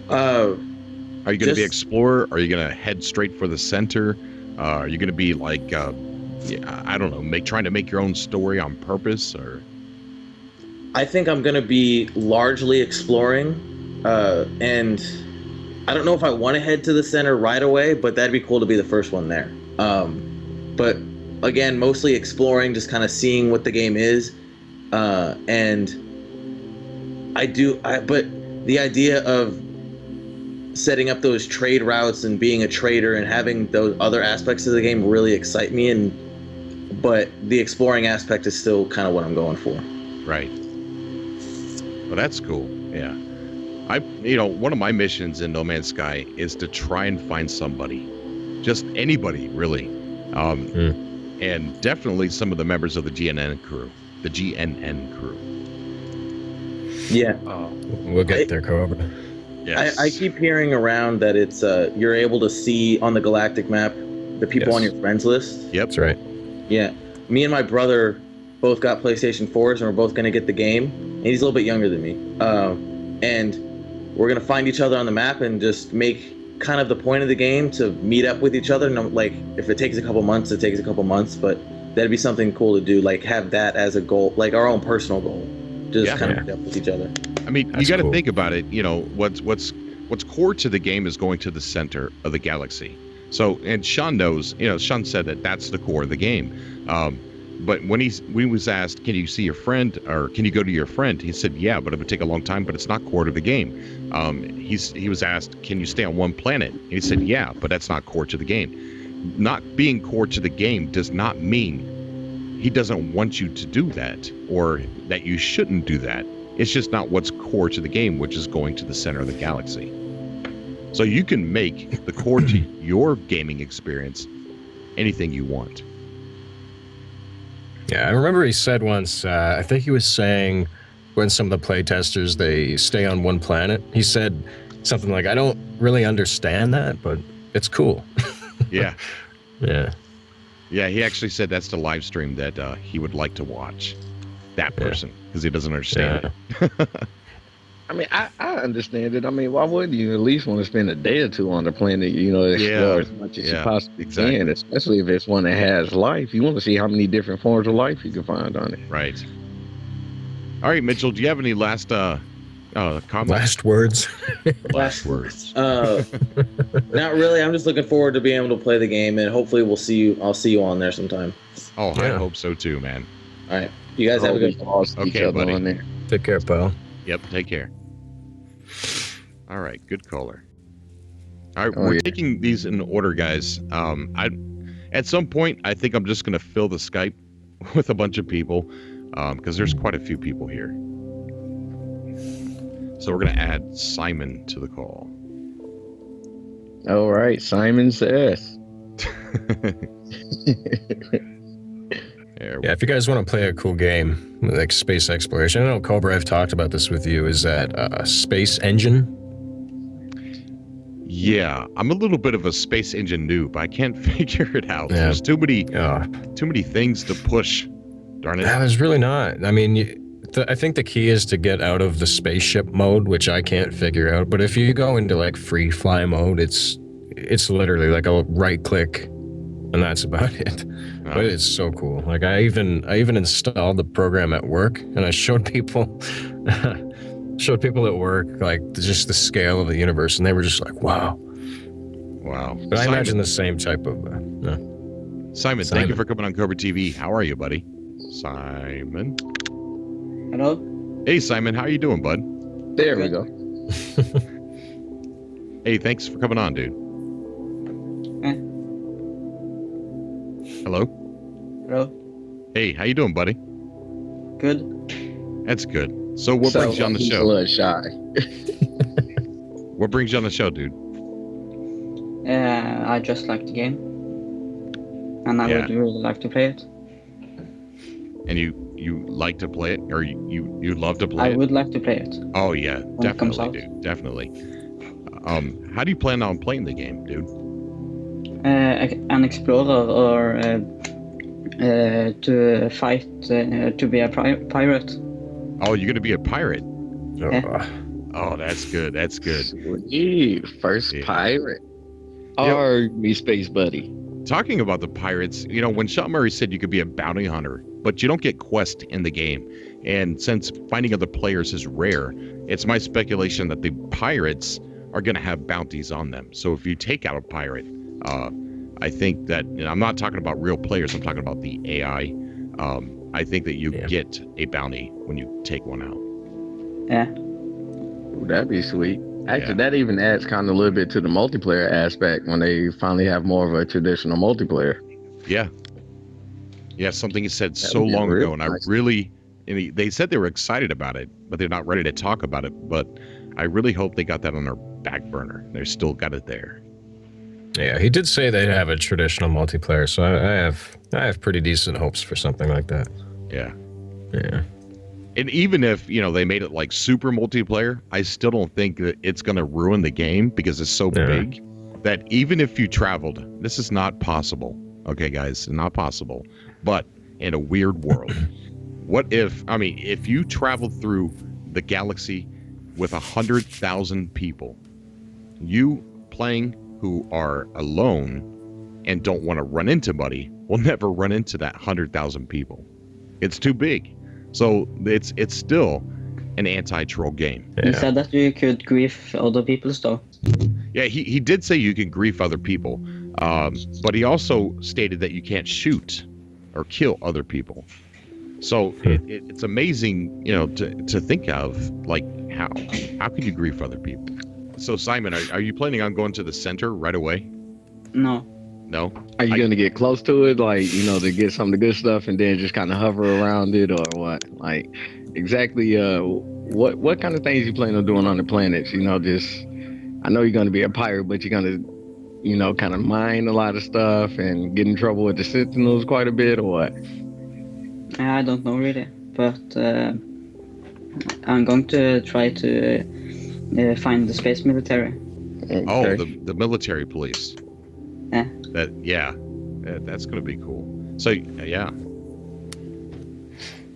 Are you going to be explorer? Are you going to head straight for the center? Are you going to be I don't know, trying to make your own story on purpose? Or I think I'm going to be largely exploring, and I don't know if I want to head to the center right away, but that'd be cool to be the first one there. But again, mostly exploring, just kind of seeing what the game is, and but the idea of setting up those trade routes and being a trader and having those other aspects of the game really excite me, but the exploring aspect is still kind of what I'm going for. Right. Well, that's cool. Yeah. One of my missions in No Man's Sky is to try and find somebody, just anybody really, and definitely some of the members of the GNN crew. the GNN crew. Yeah. We'll get there, Cobra. Yes. I keep hearing around that it's you're able to see on the galactic map the people on your friends list. Yep. That's right. Yeah. Me and my brother both got PlayStation 4s, and we're both going to get the game. And he's a little bit younger than me. And we're going to find each other on the map and just make kind of the point of the game to meet up with each other. No, like, if it takes a couple months, it takes a couple months. But that'd be something cool to do, like have that as a goal, like our own personal goal. Just kind of meet up with each other. I mean, That's you got to cool. think about it. You know, what's core to the game is going to the center of the galaxy. So, and Sean knows. You know, Sean said that that's the core of the game. But when he was asked, can you see your friend or can you go to your friend? He said, yeah, but it would take a long time. But it's not core to the game. He was asked, can you stay on one planet? And he said, yeah, but that's not core to the game. Not being core to the game does not mean he doesn't want you to do that or that you shouldn't do that. It's just not what's core to the game, which is going to the center of the galaxy. So you can make the core to your gaming experience anything you want. Yeah, I remember he said once, I think he was saying when some of the playtesters, they stay on one planet, he said something like, I don't really understand that, but it's cool. Yeah. Yeah. Yeah, he actually said that's the live stream that he would like to watch. That person, because he doesn't understand it. I mean, I understand it. I mean, why wouldn't you at least want to spend a day or two on the planet, you know, explore as much as you possibly can, especially if it's one that has life. You want to see how many different forms of life you can find on it. Right. All right, Mitchell, do you have any last comments? Last words? Last words. Not really. I'm just looking forward to being able to play the game, and hopefully we'll see you. I'll see you on there sometime. Oh, I hope so too, man. All right. You guys have a good one. Okay, buddy. On there. Take care, pal. Yep, take care. All right, good caller. All right, we're taking these in order, guys. At some point, I think I'm just going to fill the Skype with a bunch of people because there's quite a few people here. So we're going to add Simon to the call. All right, Simon says. Yeah, if you guys want to play a cool game like space exploration, I know Cobra, I've talked about this with you. Is that Space Engine? Yeah, I'm a little bit of a space engine noob. I can't figure it out. Yeah. There's too many things to push. Darn it. There's really not. I mean, I think the key is to get out of the spaceship mode, which I can't figure out. But if you go into like free fly mode, it's literally like a right click, and that's about it. But it's so cool. Like I even installed the program at work, and I showed people at work like just the scale of the universe, and they were just like, "Wow." But I imagine the same type of. Simon, thank you for coming on Cobra TV. How are you, buddy? Simon. Hello. Hey, Simon. How you doing, bud? There we go. Hey, thanks for coming on, dude. Hello. Hello. Hey, how you doing, buddy? Good. That's good. So what brings you on the He's show? a little shy. What brings you on the show, dude? I just like the game, and I would really like to play it. And you like to play it, or you love to play it? I would like to play it. Oh yeah, when it comes definitely, out. dude. Definitely. How do you plan on playing the game, dude? An explorer, or to fight to be a pirate. Oh, you're gonna be a pirate. Yeah. Oh, that's good. That's good. Sweet. First pirate. Or me space buddy. Talking about the pirates, you know, when Sean Murray said you could be a bounty hunter, but you don't get quests in the game, and since finding other players is rare, it's my speculation that the pirates are going to have bounties on them. So if you take out a pirate, I think that, and I'm not talking about real players, I'm talking about the AI. I think that you get a bounty when you take one out. Yeah. Ooh, that'd be sweet. Actually, that even adds kind of a little bit to the multiplayer aspect when they finally have more of a traditional multiplayer. Yeah. Yeah, something you said so long ago, and they said they were excited about it, but they're not ready to talk about it. But I really hope they got that on their back burner. They still got it there. Yeah, he did say they'd have a traditional multiplayer, so I have pretty decent hopes for something like that. Yeah. Yeah. And even if, they made it like super multiplayer, I still don't think that it's going to ruin the game because it's so big that even if you traveled, this is not possible. Okay, guys, not possible. But in a weird world, what if you traveled through the galaxy with 100,000 people, you playing who are alone and don't want to run into buddy will never run into that 100,000 people. It's too big. So it's still an anti-troll game. You said that you could grief other people though. Yeah, he did say you can grief other people, but he also stated that you can't shoot or kill other people. So it's amazing, to think of, like, how could you grief other people? So Simon, are you planning on going to the center right away? No. No? Are you going to get close to it, like, to get some of the good stuff and then just kind of hover around it, or what? Like, exactly, what kind of things you plan on doing on the planets? I know you're going to be a pirate, but you're going to, kind of mine a lot of stuff and get in trouble with the Sentinels quite a bit, or what? I don't know really, but I'm going to try to find the space military. Okay. Oh, the military police. Yeah. That's going to be cool. So, yeah.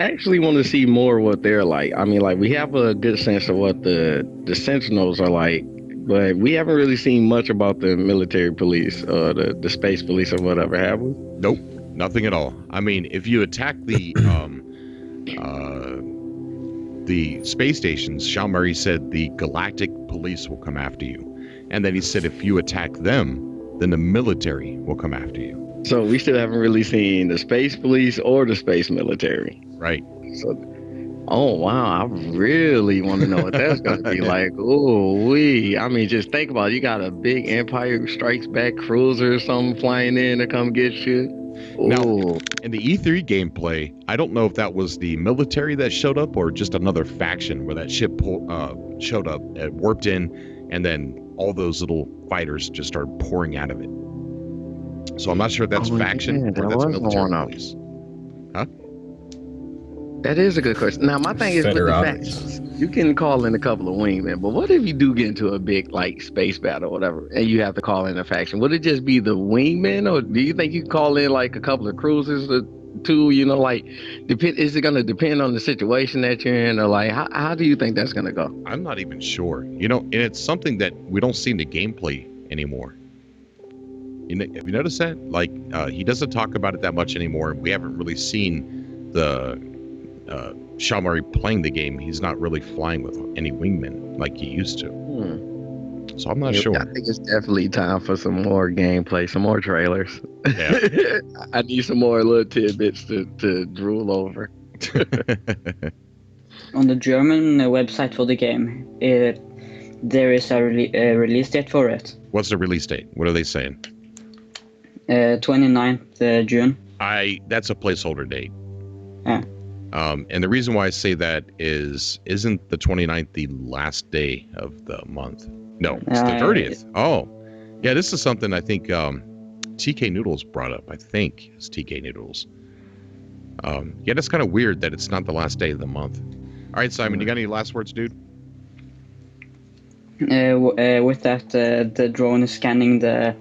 I actually want to see more what they're like. I mean, like, we have a good sense of what the Sentinels are like, but we haven't really seen much about the military police or the space police or whatever, have we? Nope, nothing at all. I mean, if you attack the space stations, Sean Murray said the galactic police will come after you. And then he said if you attack them, then the military will come after you. So we still haven't really seen the space police or the space military. Right. So, oh, wow. I really want to know what that's going to be like. Oh, I mean, just think about it. You got a big Empire Strikes Back cruiser or something flying in to come get you. Ooh. Now, in the E3 gameplay, I don't know if that was the military that showed up or just another faction where that ship showed up, warped in, and then all those little fighters just started pouring out of it. So I'm not sure if that's faction or that's military police. Huh? That is a good question. Now, my thing is with the factions, you can call in a couple of wingmen, but what if you do get into a big, like, space battle or whatever, and you have to call in a faction? Would it just be the wingmen, or do you think you call in, like, a couple of cruisers or two, is it going to depend on the situation that you're in, or, like, how do you think that's going to go? I'm not even sure. And it's something that we don't see in the gameplay anymore. Have you noticed that? Like, he doesn't talk about it that much anymore. We haven't really seen the Sean Murray playing the game. He's not really flying with any wingmen like he used to. So I'm not sure. I think it's definitely time for some more gameplay, some more trailers. Yeah. I need some more little tidbits to drool over. On the German website for the game, there is a release date for it. What's the release date? What are they saying? 29th June. That's a placeholder date. Yeah. And the reason why I say that isn't the 29th the last day of the month? No, it's the 30th. Oh, yeah, this is something I think TK Noodles brought up. I think it's TK Noodles. Yeah, that's kind of weird that it's not the last day of the month. All right, Simon, you got any last words, dude? With that, the drone is scanning the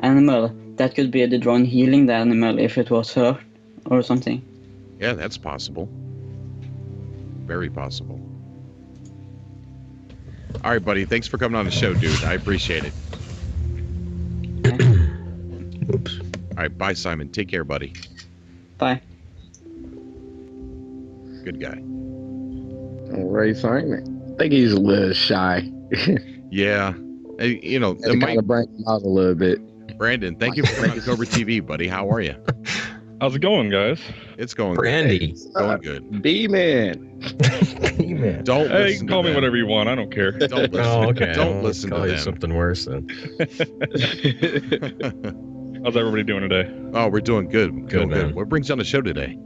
animal. That could be the drone healing the animal if it was hurt or something. Yeah, that's possible. Very possible. All right, buddy. Thanks for coming on the show, dude. I appreciate it. Oops. All right, bye, Simon. Take care, buddy. Bye. Good guy. All right, Simon. I think he's a little shy. Yeah. It might have bring him out a little bit. Brandon, thank you for coming on Cobra TV, buddy. How are you? How's it going, guys? It's going Brandy. good. Going good. B-Man. B-Man. Don't Hey, you listen can call to me them. whatever you want. I don't care. Don't listen. Oh, okay. Don't listen call to you them. something worse then. How's everybody doing today? Oh, we're doing good. Good, Doing good. man. What brings you on the show today?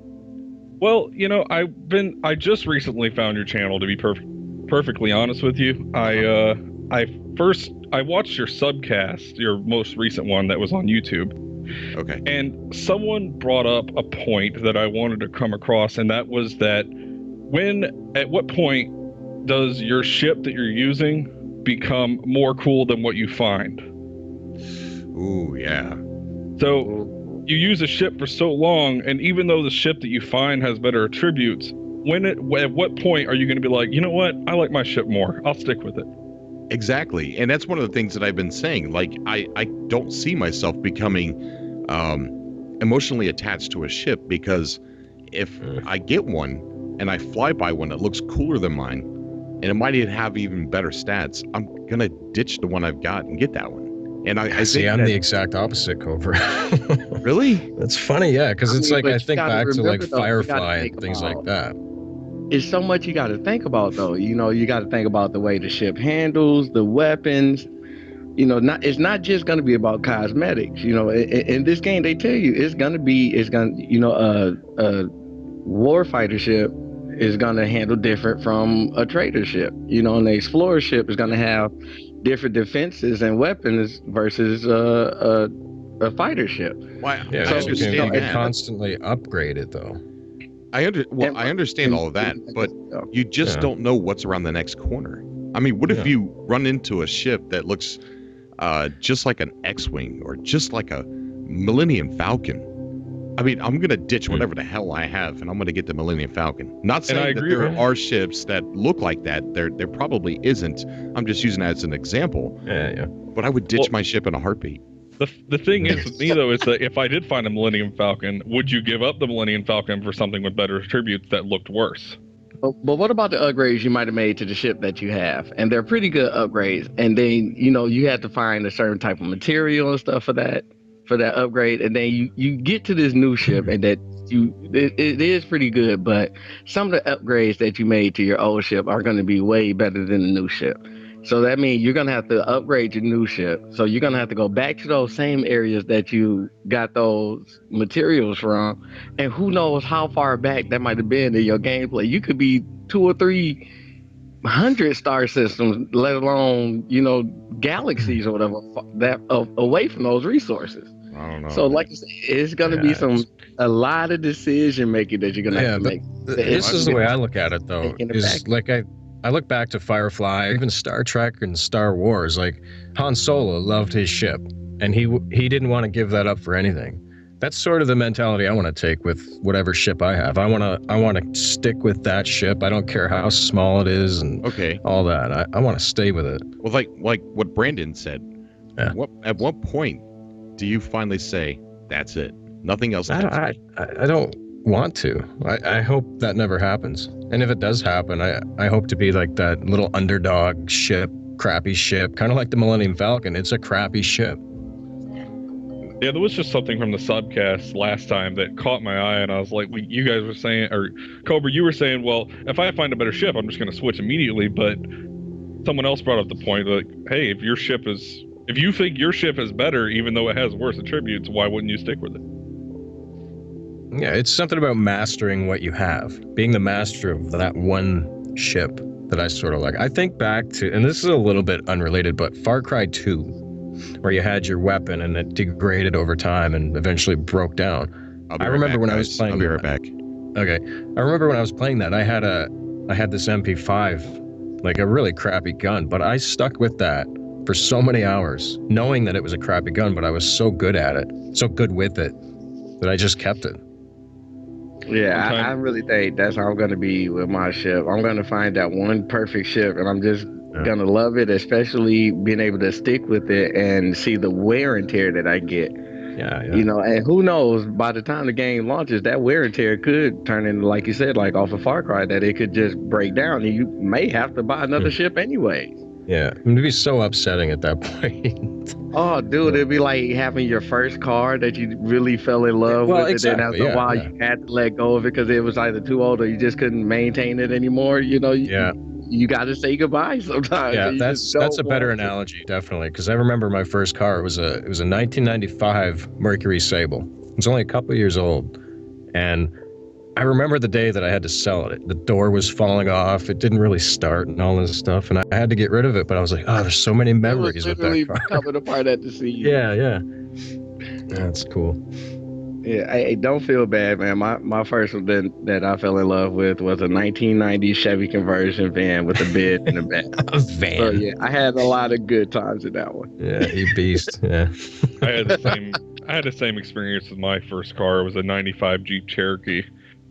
Well, I just recently found your channel, to be perfectly honest with you. I watched your subcast, your most recent one that was on YouTube, Okay. And someone brought up a point that I wanted to come across, and that was that at what point does your ship that you're using become more cool than what you find? Ooh, yeah. So you use a ship for so long, and even though the ship that you find has better attributes, at what point are you going to be like, you know what, I like my ship more, I'll stick with it? Exactly. And that's one of the things that I've been saying. Like, I don't see myself becoming emotionally attached to a ship, because if I get one and I fly by one that looks cooler than mine, and it might even have even better stats, I'm going to ditch the one I've got and get that one. And I see, think I'm the exact opposite, Cobra. Really? That's funny, yeah, because it's like, I think back to like though, Firefly and things like that. It's so much you got to think about, though. You know, you got to think about the way the ship handles, the weapons. You know, it's not just going to be about cosmetics. You know, in this game, they tell you a warfighter ship is going to handle different from a trader ship. You know, and the explorer ship is going to have different defenses and weapons versus a fighter ship. Wow. Yeah, I so understand you can that. constantly upgrade it, though. I understand all of that, but you just don't know what's around the next corner. I mean, what if you run into a ship that looks just like an X-Wing or just like a Millennium Falcon? I mean, I'm going to ditch whatever the hell I have, and I'm going to get the Millennium Falcon. Not saying that there are ships that look like that. There probably isn't. I'm just using that as an example. Yeah. But I would ditch my ship in a heartbeat. The thing is with me, though, is that if I did find a Millennium Falcon, would you give up the Millennium Falcon for something with better attributes that looked worse? But what about the upgrades you might have made to the ship that you have? And they're pretty good upgrades. And then, you know, you had to find a certain type of material and stuff for that upgrade. And then you get to this new ship, and that it is pretty good. But some of the upgrades that you made to your old ship are going to be way better than the new ship. So that means you're going to have to upgrade your new ship. So you're going to have to go back to those same areas that you got those materials from. And who knows how far back that might have been in your gameplay. You could be 200 or 300 star systems, let alone, you know, galaxies or whatever, that away from those resources. I don't know. So like you said, it's going to be a lot of decision making that you're going to have to make. This is the way I look at it, though, is like I look back to Firefly, even Star Trek and Star Wars. Like, Han Solo loved his ship, and he didn't want to give that up for anything. That's sort of the mentality I want to take with whatever ship I have. I want to stick with that ship. I don't care how small it is and all that. I want to stay with it. Well, like what Brandon said. Yeah. At what point do you finally say that's it? Nothing else. I don't want to. I hope that never happens. And if it does happen, I hope to be like that little underdog ship, crappy ship, kind of like the Millennium Falcon. It's a crappy ship. Yeah, there was just something from the subcast last time that caught my eye, and I was like, you guys were saying, or Cobra, you were saying, well, if I find a better ship, I'm just going to switch immediately. But someone else brought up the point, like, hey, if you think your ship is better, even though it has worse attributes, why wouldn't you stick with it? Yeah, it's something about mastering what you have, being the master of that one ship that I sort of like. I think back to, and this is a little bit unrelated, but Far Cry 2, where you had your weapon and it degraded over time and eventually broke down. I remember when I was playing. I'll be right back. Okay, I remember when I was playing that, I had this MP5, like a really crappy gun, but I stuck with that for so many hours, knowing that it was a crappy gun, but I was so good at it, so good with it, that I just kept it. Yeah, I really think that's how I'm going to be with my ship. I'm going to find that one perfect ship, and I'm just going to love it, especially being able to stick with it and see the wear and tear that I get. Yeah. You know, and who knows, by the time the game launches, that wear and tear could turn into, like you said, like off of Far Cry, that it could just break down, and you may have to buy another ship anyway. Yeah, it'd be so upsetting at that point. Oh, dude, it'd be like having your first car that you really fell in love with, and then after a while you had to let go of it because it was either too old or you just couldn't maintain it anymore. You know, you got to say goodbye sometimes. Yeah, that's a better analogy, definitely, because I remember my first car. It was a 1995 Mercury Sable. It was only a couple of years old, and I remember the day that I had to sell it. The door was falling off. It didn't really start and all this stuff. And I had to get rid of it. But I was like, oh, there's so many memories with that car. Coming apart at the seams. Yeah. That's cool. Yeah, I don't feel bad, man. My first one that I fell in love with was a 1990 Chevy conversion van with a bed in the back. A van. So yeah, I had a lot of good times in that one. Yeah, you beast. Yeah. I had the same experience with my first car. It was a 95 Jeep Cherokee.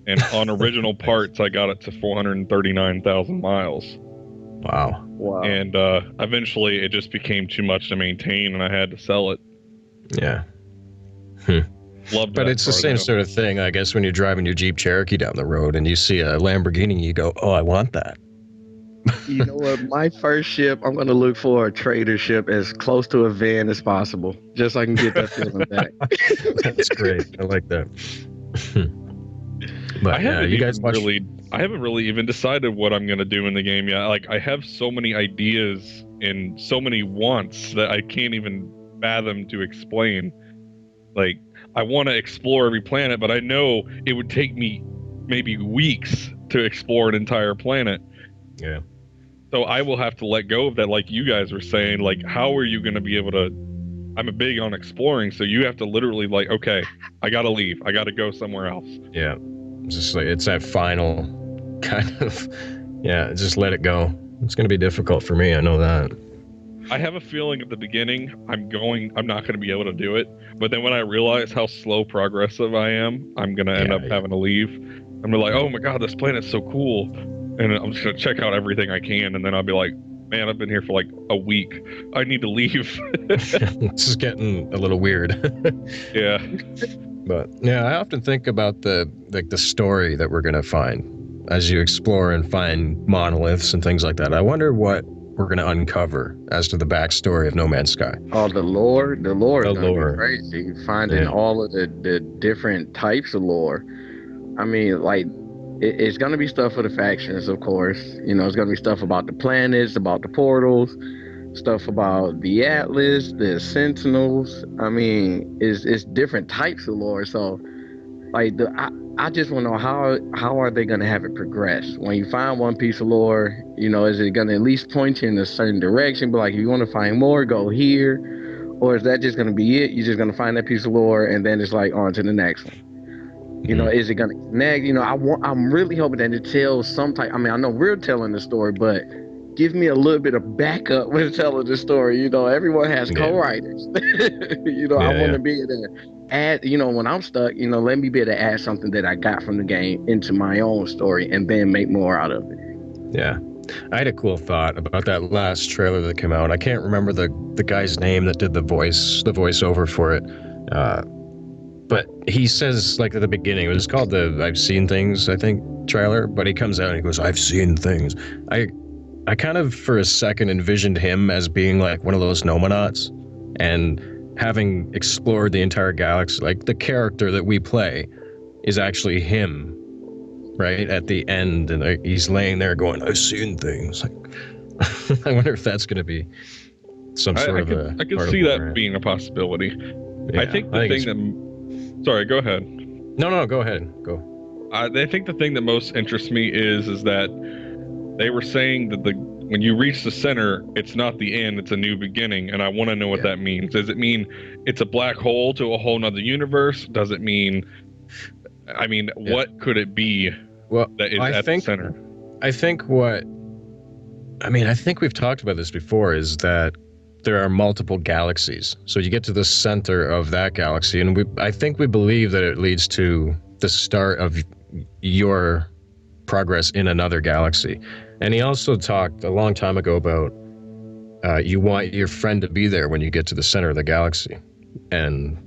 And on original parts, I got it to 439,000 miles. Wow. And eventually it just became too much to maintain and I had to sell it. Yeah. Loved But that it's the car, same though. sort of thing, I guess, when you're driving your Jeep Cherokee down the road and you see a Lamborghini, you go, oh, I want that. You know what? My first ship, I'm going to look for a trader ship as close to a van as possible, just so I can get that feeling back. That's great. I like that. But I haven't you guys watch... I haven't really even decided what I'm gonna do in the game yet. Like I have so many ideas and so many wants that I can't even fathom to explain. Like I want to explore every planet, but I know it would take me maybe weeks to explore an entire planet. Yeah. So I will have to let go of that, like you guys were saying. Like, how are you going to be able to? I'm a big on exploring, so you have to literally like, okay, I got to leave. I got to go somewhere else. Yeah. It's just like, it's that final kind of, yeah, just let it go. It's going to be difficult for me. I know that. I have a feeling at the beginning, I'm not going to be able to do it. But then when I realize how slow progressive I am, I'm going to end up having to leave. I'm gonna be like, oh my God, this planet's so cool. And I'm just going to check out everything I can. And then I'll be like, man, I've been here for like a week. I need to leave. This is getting a little weird. Yeah. But yeah, I often think about the story that we're going to find as you explore and find monoliths and things like that. I wonder what we're going to uncover as to the backstory of No Man's Sky. Oh, the lore is going to be crazy. Finding all of the different types of lore. I mean, like, it's going to be stuff for the factions, of course. You know, it's going to be stuff about the planets, about the portals, stuff about the Atlas, the Sentinels. I mean, it's different types of lore. So, like, I just want to know how are they going to have it progress? When you find one piece of lore, you know, is it going to at least point you in a certain direction? But like, if you want to find more, go here. Or is that just going to be it? You're just going to find that piece of lore and then it's like on to the next one. You know, is it going to connect? You know, I'm really hoping that it tells some type. I mean, I know we're telling the story, but give me a little bit of backup when telling the story. You know, everyone has co-writers. You know, I want to be able to add, you know, when I'm stuck, you know, let me be able to add something that I got from the game into my own story and then make more out of it. Yeah. I had a cool thought about that last trailer that came out. I can't remember the guy's name that did the voiceover for it. But he says, like, at the beginning, it was called the I've Seen Things, I think, trailer. But he comes out and he goes, I've seen things. I kind of, for a second, envisioned him as being like one of those nomanauts and having explored the entire galaxy. Like, the character that we play is actually him, right? At the end, and he's laying there going, I've seen things. Like, I wonder if that's going to be some sort of a... I can see that being a possibility. Yeah, I think the thing that... Sorry, go ahead. No, go ahead. Go. I think the thing that most interests me is that they were saying that when you reach the center, it's not the end, it's a new beginning, and I want to know what that means. Does it mean it's a black hole to a whole nother universe? Does it mean... I mean, what could it be that is at the center? I think we've talked about this before, is that there are multiple galaxies. So you get to the center of that galaxy, and I think we believe that it leads to the start of your progress in another galaxy. And he also talked a long time ago about you want your friend to be there when you get to the center of the galaxy. And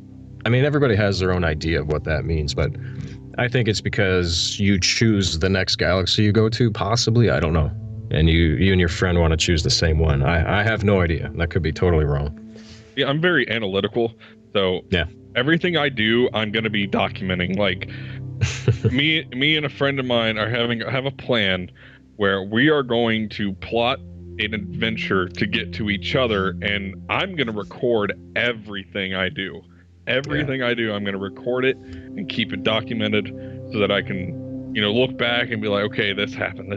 I mean, everybody has their own idea of what that means, but I think it's because you choose the next galaxy you go to, possibly. I don't know. And you and your friend want to choose the same one. I have no idea. That could be totally wrong. Yeah, I'm very analytical. So everything I do, I'm going to be documenting. Like, me and a friend of mine have a plan where we are going to plot an adventure to get to each other, and I'm going to record everything I do. Everything I do, I'm going to record it and keep it documented so that I can, you know, look back and be like, okay, this happened.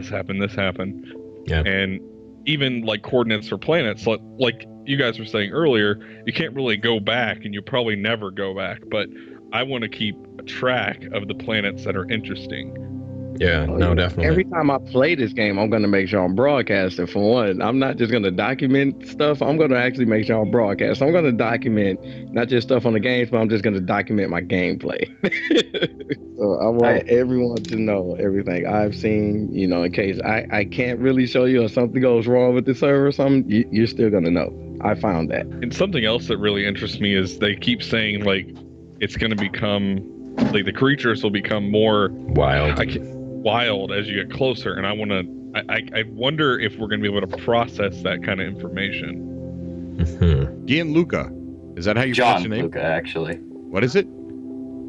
Yeah. And even like coordinates for planets, like you guys were saying earlier, you can't really go back, and you probably never go back. But I want to keep a track of the planets that are interesting. Yeah, no, definitely. Every time I play this game, I'm going to make sure I'm broadcasting for one. I'm not just going to document stuff. I'm going to actually make sure I'm broadcast. I'm going to document not just stuff on the games, but I'm just going to document my gameplay. So I want everyone to know everything I've seen, you know, in case I can't really show you or something goes wrong with the server or something, you're still going to know. I found that. And something else that really interests me is they keep saying, like, it's going to become, like, the creatures will become more wild as you get closer, and I wonder if we're going to be able to process that kind of information. Gianluca, is that how you pronounce your name? Gianluca, actually. What is it?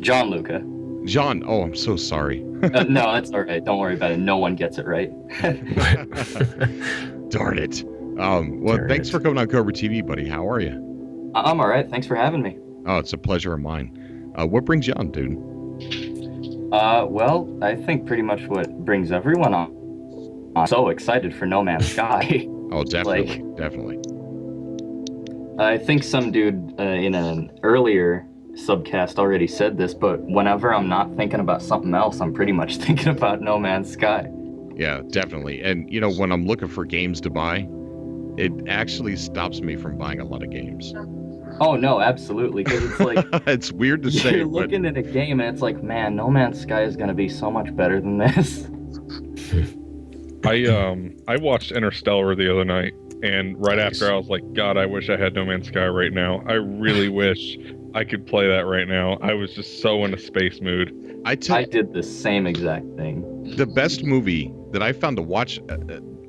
Gianluca. John. Oh, I'm so sorry. No, that's all right. Don't worry about it. No one gets it right. Darn it. Well, thanks for coming on Cobra TV, buddy. How are you? I'm all right. Thanks for having me. Oh, it's a pleasure of mine. What brings you on, dude? Well, I think pretty much what brings everyone on. I'm so excited for No Man's Sky. Oh, definitely, definitely. I think some dude in an earlier subcast already said this, but whenever I'm not thinking about something else, I'm pretty much thinking about No Man's Sky. Yeah, definitely. And, you know, when I'm looking for games to buy, it actually stops me from buying a lot of games. Oh, no, absolutely. Because it's like... it's weird to say, you're looking at a game and it's like, man, No Man's Sky is going to be so much better than this. I watched Interstellar the other night, and right after I was like, God, I wish I had No Man's Sky right now. I really wish I could play that right now. I was just so in a space mood. I did the same exact thing. The best movie that I found to watch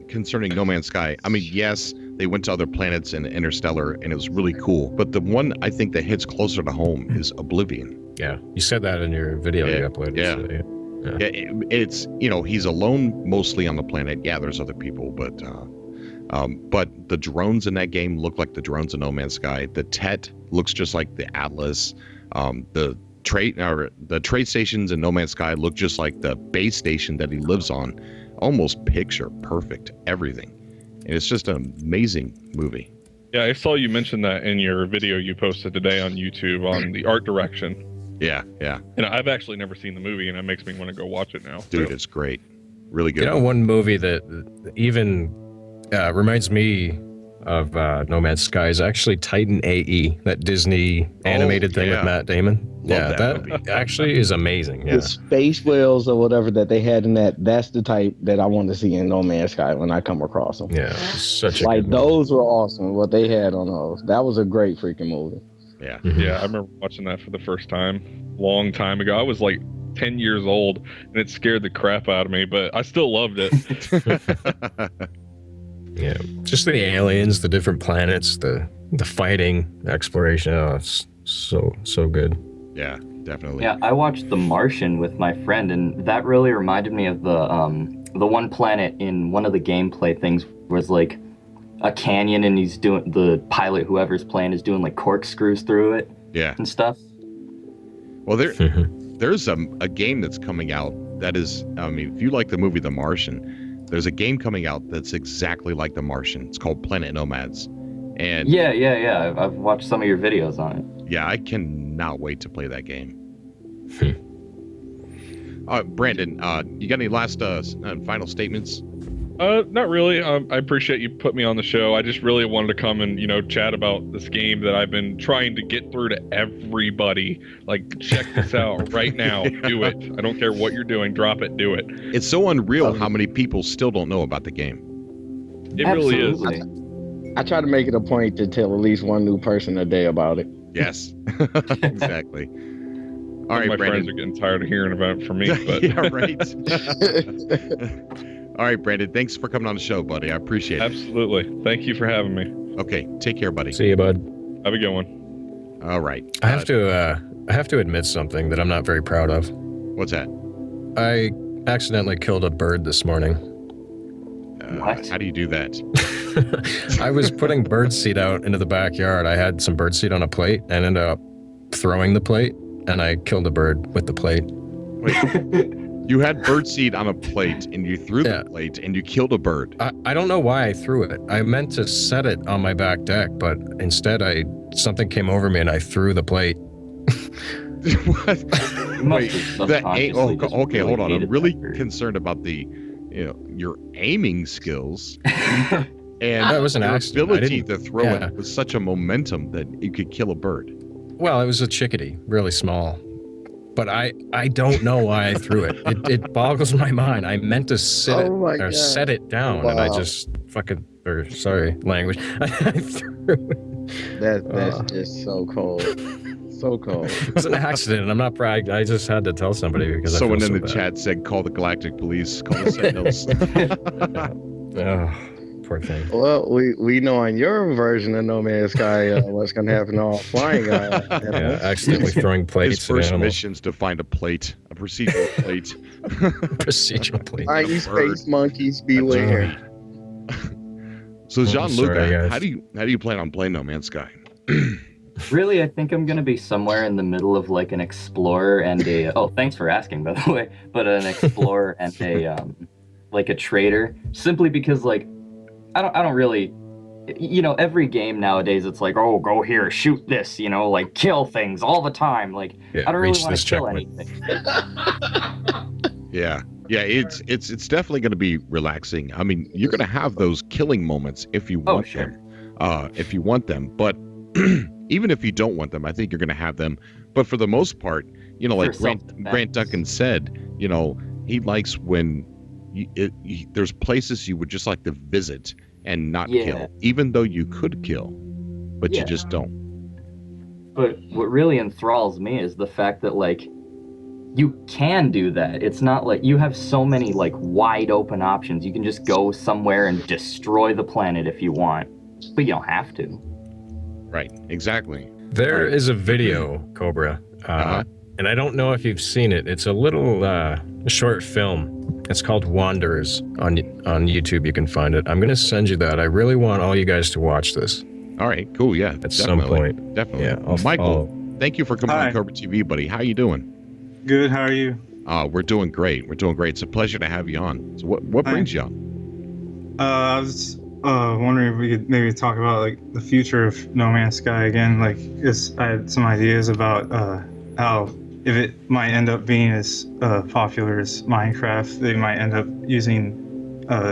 concerning No Man's Sky, I mean, yes, they went to other planets in Interstellar, and it was really cool. But the one I think that hits closer to home is Oblivion. Yeah, you said that in your video you uploaded. Yeah. So, It's, you know, he's alone mostly on the planet. Yeah, there's other people, but the drones in that game look like the drones in No Man's Sky. The Tet looks just like the Atlas. The trade stations in No Man's Sky look just like the base station that he lives on. Almost picture perfect, everything. And it's just an amazing movie. Yeah, I saw you mention that in your video you posted today on YouTube on the art direction. Yeah. And I've actually never seen the movie, and it makes me want to go watch it now. Dude, it's great. Really good. You know, one movie that even reminds me of No Man's Sky is actually Titan AE, that Disney animated thing with Matt Damon. Love that that actually is amazing. Yeah. The space whales or whatever that they had in that's the type that I want to see in No Man's Sky when I come across them. Yeah, such a like good those were awesome. What they had on those, that was a great freaking movie. Yeah. Yeah, I remember watching that for the first time, long time ago. I was like 10 years old, and it scared the crap out of me, but I still loved it. Yeah, just the aliens, the different planets, the fighting, exploration. Oh, it's so good. Yeah, definitely. Yeah, I watched The Martian with my friend, and that really reminded me of the one planet in one of the gameplay things was like a canyon, and he's doing, the pilot, whoever's playing, is doing like corkscrews through it. Yeah. And stuff. Well, there's a game that's coming out that is, I mean, if you like the movie The Martian, there's a game coming out that's exactly like The Martian. It's called Planet Nomads. And yeah. I've watched some of your videos on it. Yeah, I cannot wait to play that game. Brandon, you got any last final statements? Not really. I appreciate you put me on the show. I just really wanted to come and, chat about this game that I've been trying to get through to everybody. Like, check this out right now. Do it. I don't care what you're doing. Drop it. Do it. It's so unreal how many people still don't know about the game. It really is. I try to make it a point to tell at least one new person a day about it. Yes, exactly. All right, my Brandon. friends are getting tired of hearing about it from me. But yeah, right. All right, Brandon. Thanks for coming on the show, buddy. I appreciate it. Absolutely. Thank you for having me. Okay, take care, buddy. See you, bud. Have a good one. All right. I have to admit something that I'm not very proud of. What's that? I accidentally killed a bird this morning. What? How do you do that? I was putting birdseed out into the backyard. I had some birdseed on a plate and ended up throwing the plate, and I killed a bird with the plate. Wait, You had birdseed on a plate, and you threw the plate, and you killed a bird. I don't know why I threw it. I meant to set it on my back deck, but instead something came over me and I threw the plate. What? Wait, okay, hold on. I'm really concerned about your aiming skills and that was an your accident. ability to throw it with such a momentum that you could kill a bird. Well, it was a chickadee, really small. But I don't know why I threw it. It boggles my mind. I meant to set it down, and I just sorry, language. I threw it. That's just so cold. So cold. It was an accident. I'm not proud. I just had to tell somebody because someone I feel in the chat said, "Call the Galactic Police. Call the Sentinels." Poor thing. Well, we know on your version of No Man's Sky what's gonna happen to all flying guys. Accidentally throwing plates. His first mission's to find a plate, a procedural plate. Procedural plate. Tiny space monkeys beware. So Jean-Luc, how do you plan on playing No Man's Sky? Really, I think I'm gonna be somewhere in the middle of like an explorer and a. Oh, thanks for asking, by the way. But an explorer and a like a trader, simply because like I don't really, every game nowadays it's like, oh, go here, shoot this, like kill things all the time. Like I don't really want to kill anything. Yeah, it's definitely going to be relaxing. I mean, you're going to have those killing moments if you want them. If you want them, but even if you don't want them, I think you're going to have them. But for the most part, like Grant Duncan said, he likes when there's places you would just like to visit and not kill, even though you could kill, but you just don't. But what really enthralls me is the fact that like you can do that. It's not like you have so many like wide open options. You can just go somewhere and destroy the planet if you want, but you don't have to. Right, exactly. There is a video, Cobra, and I don't know if you've seen it. It's a little short film. It's called Wanderers on YouTube. You can find it. I'm going to send you that. I really want all you guys to watch this. All right, cool. Yeah, at some point. Definitely. Yeah, Michael, thank you for coming on Cobra TV, buddy. How you doing? Good. How are you? We're doing great. It's a pleasure to have you on. So what brings you on? I was wondering if we could maybe talk about like the future of No Man's Sky again. Like, I had some ideas about how if it might end up being as popular as Minecraft, they might end up using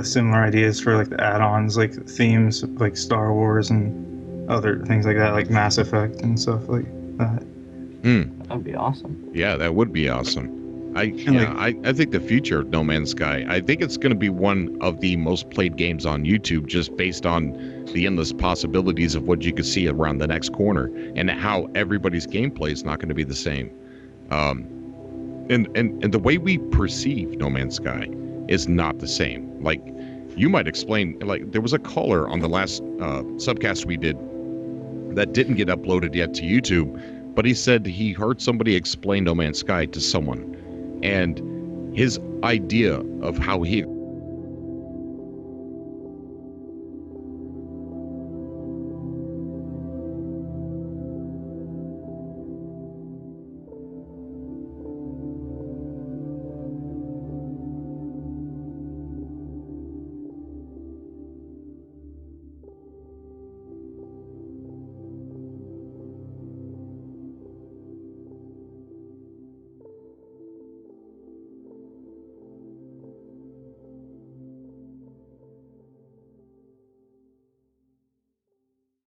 similar ideas for like the add-ons, like themes like Star Wars and other things like that, like Mass Effect and stuff like that. That'd be awesome. Yeah, that would be awesome. I think the future of No Man's Sky, I think it's going to be one of the most played games on YouTube, just based on the endless possibilities of what you could see around the next corner and how everybody's gameplay is not going to be the same. And the way we perceive No Man's Sky is not the same. Like, you might explain, like, there was a caller on the last subcast we did that didn't get uploaded yet to YouTube, but he said he heard somebody explain No Man's Sky to someone, and his idea of how he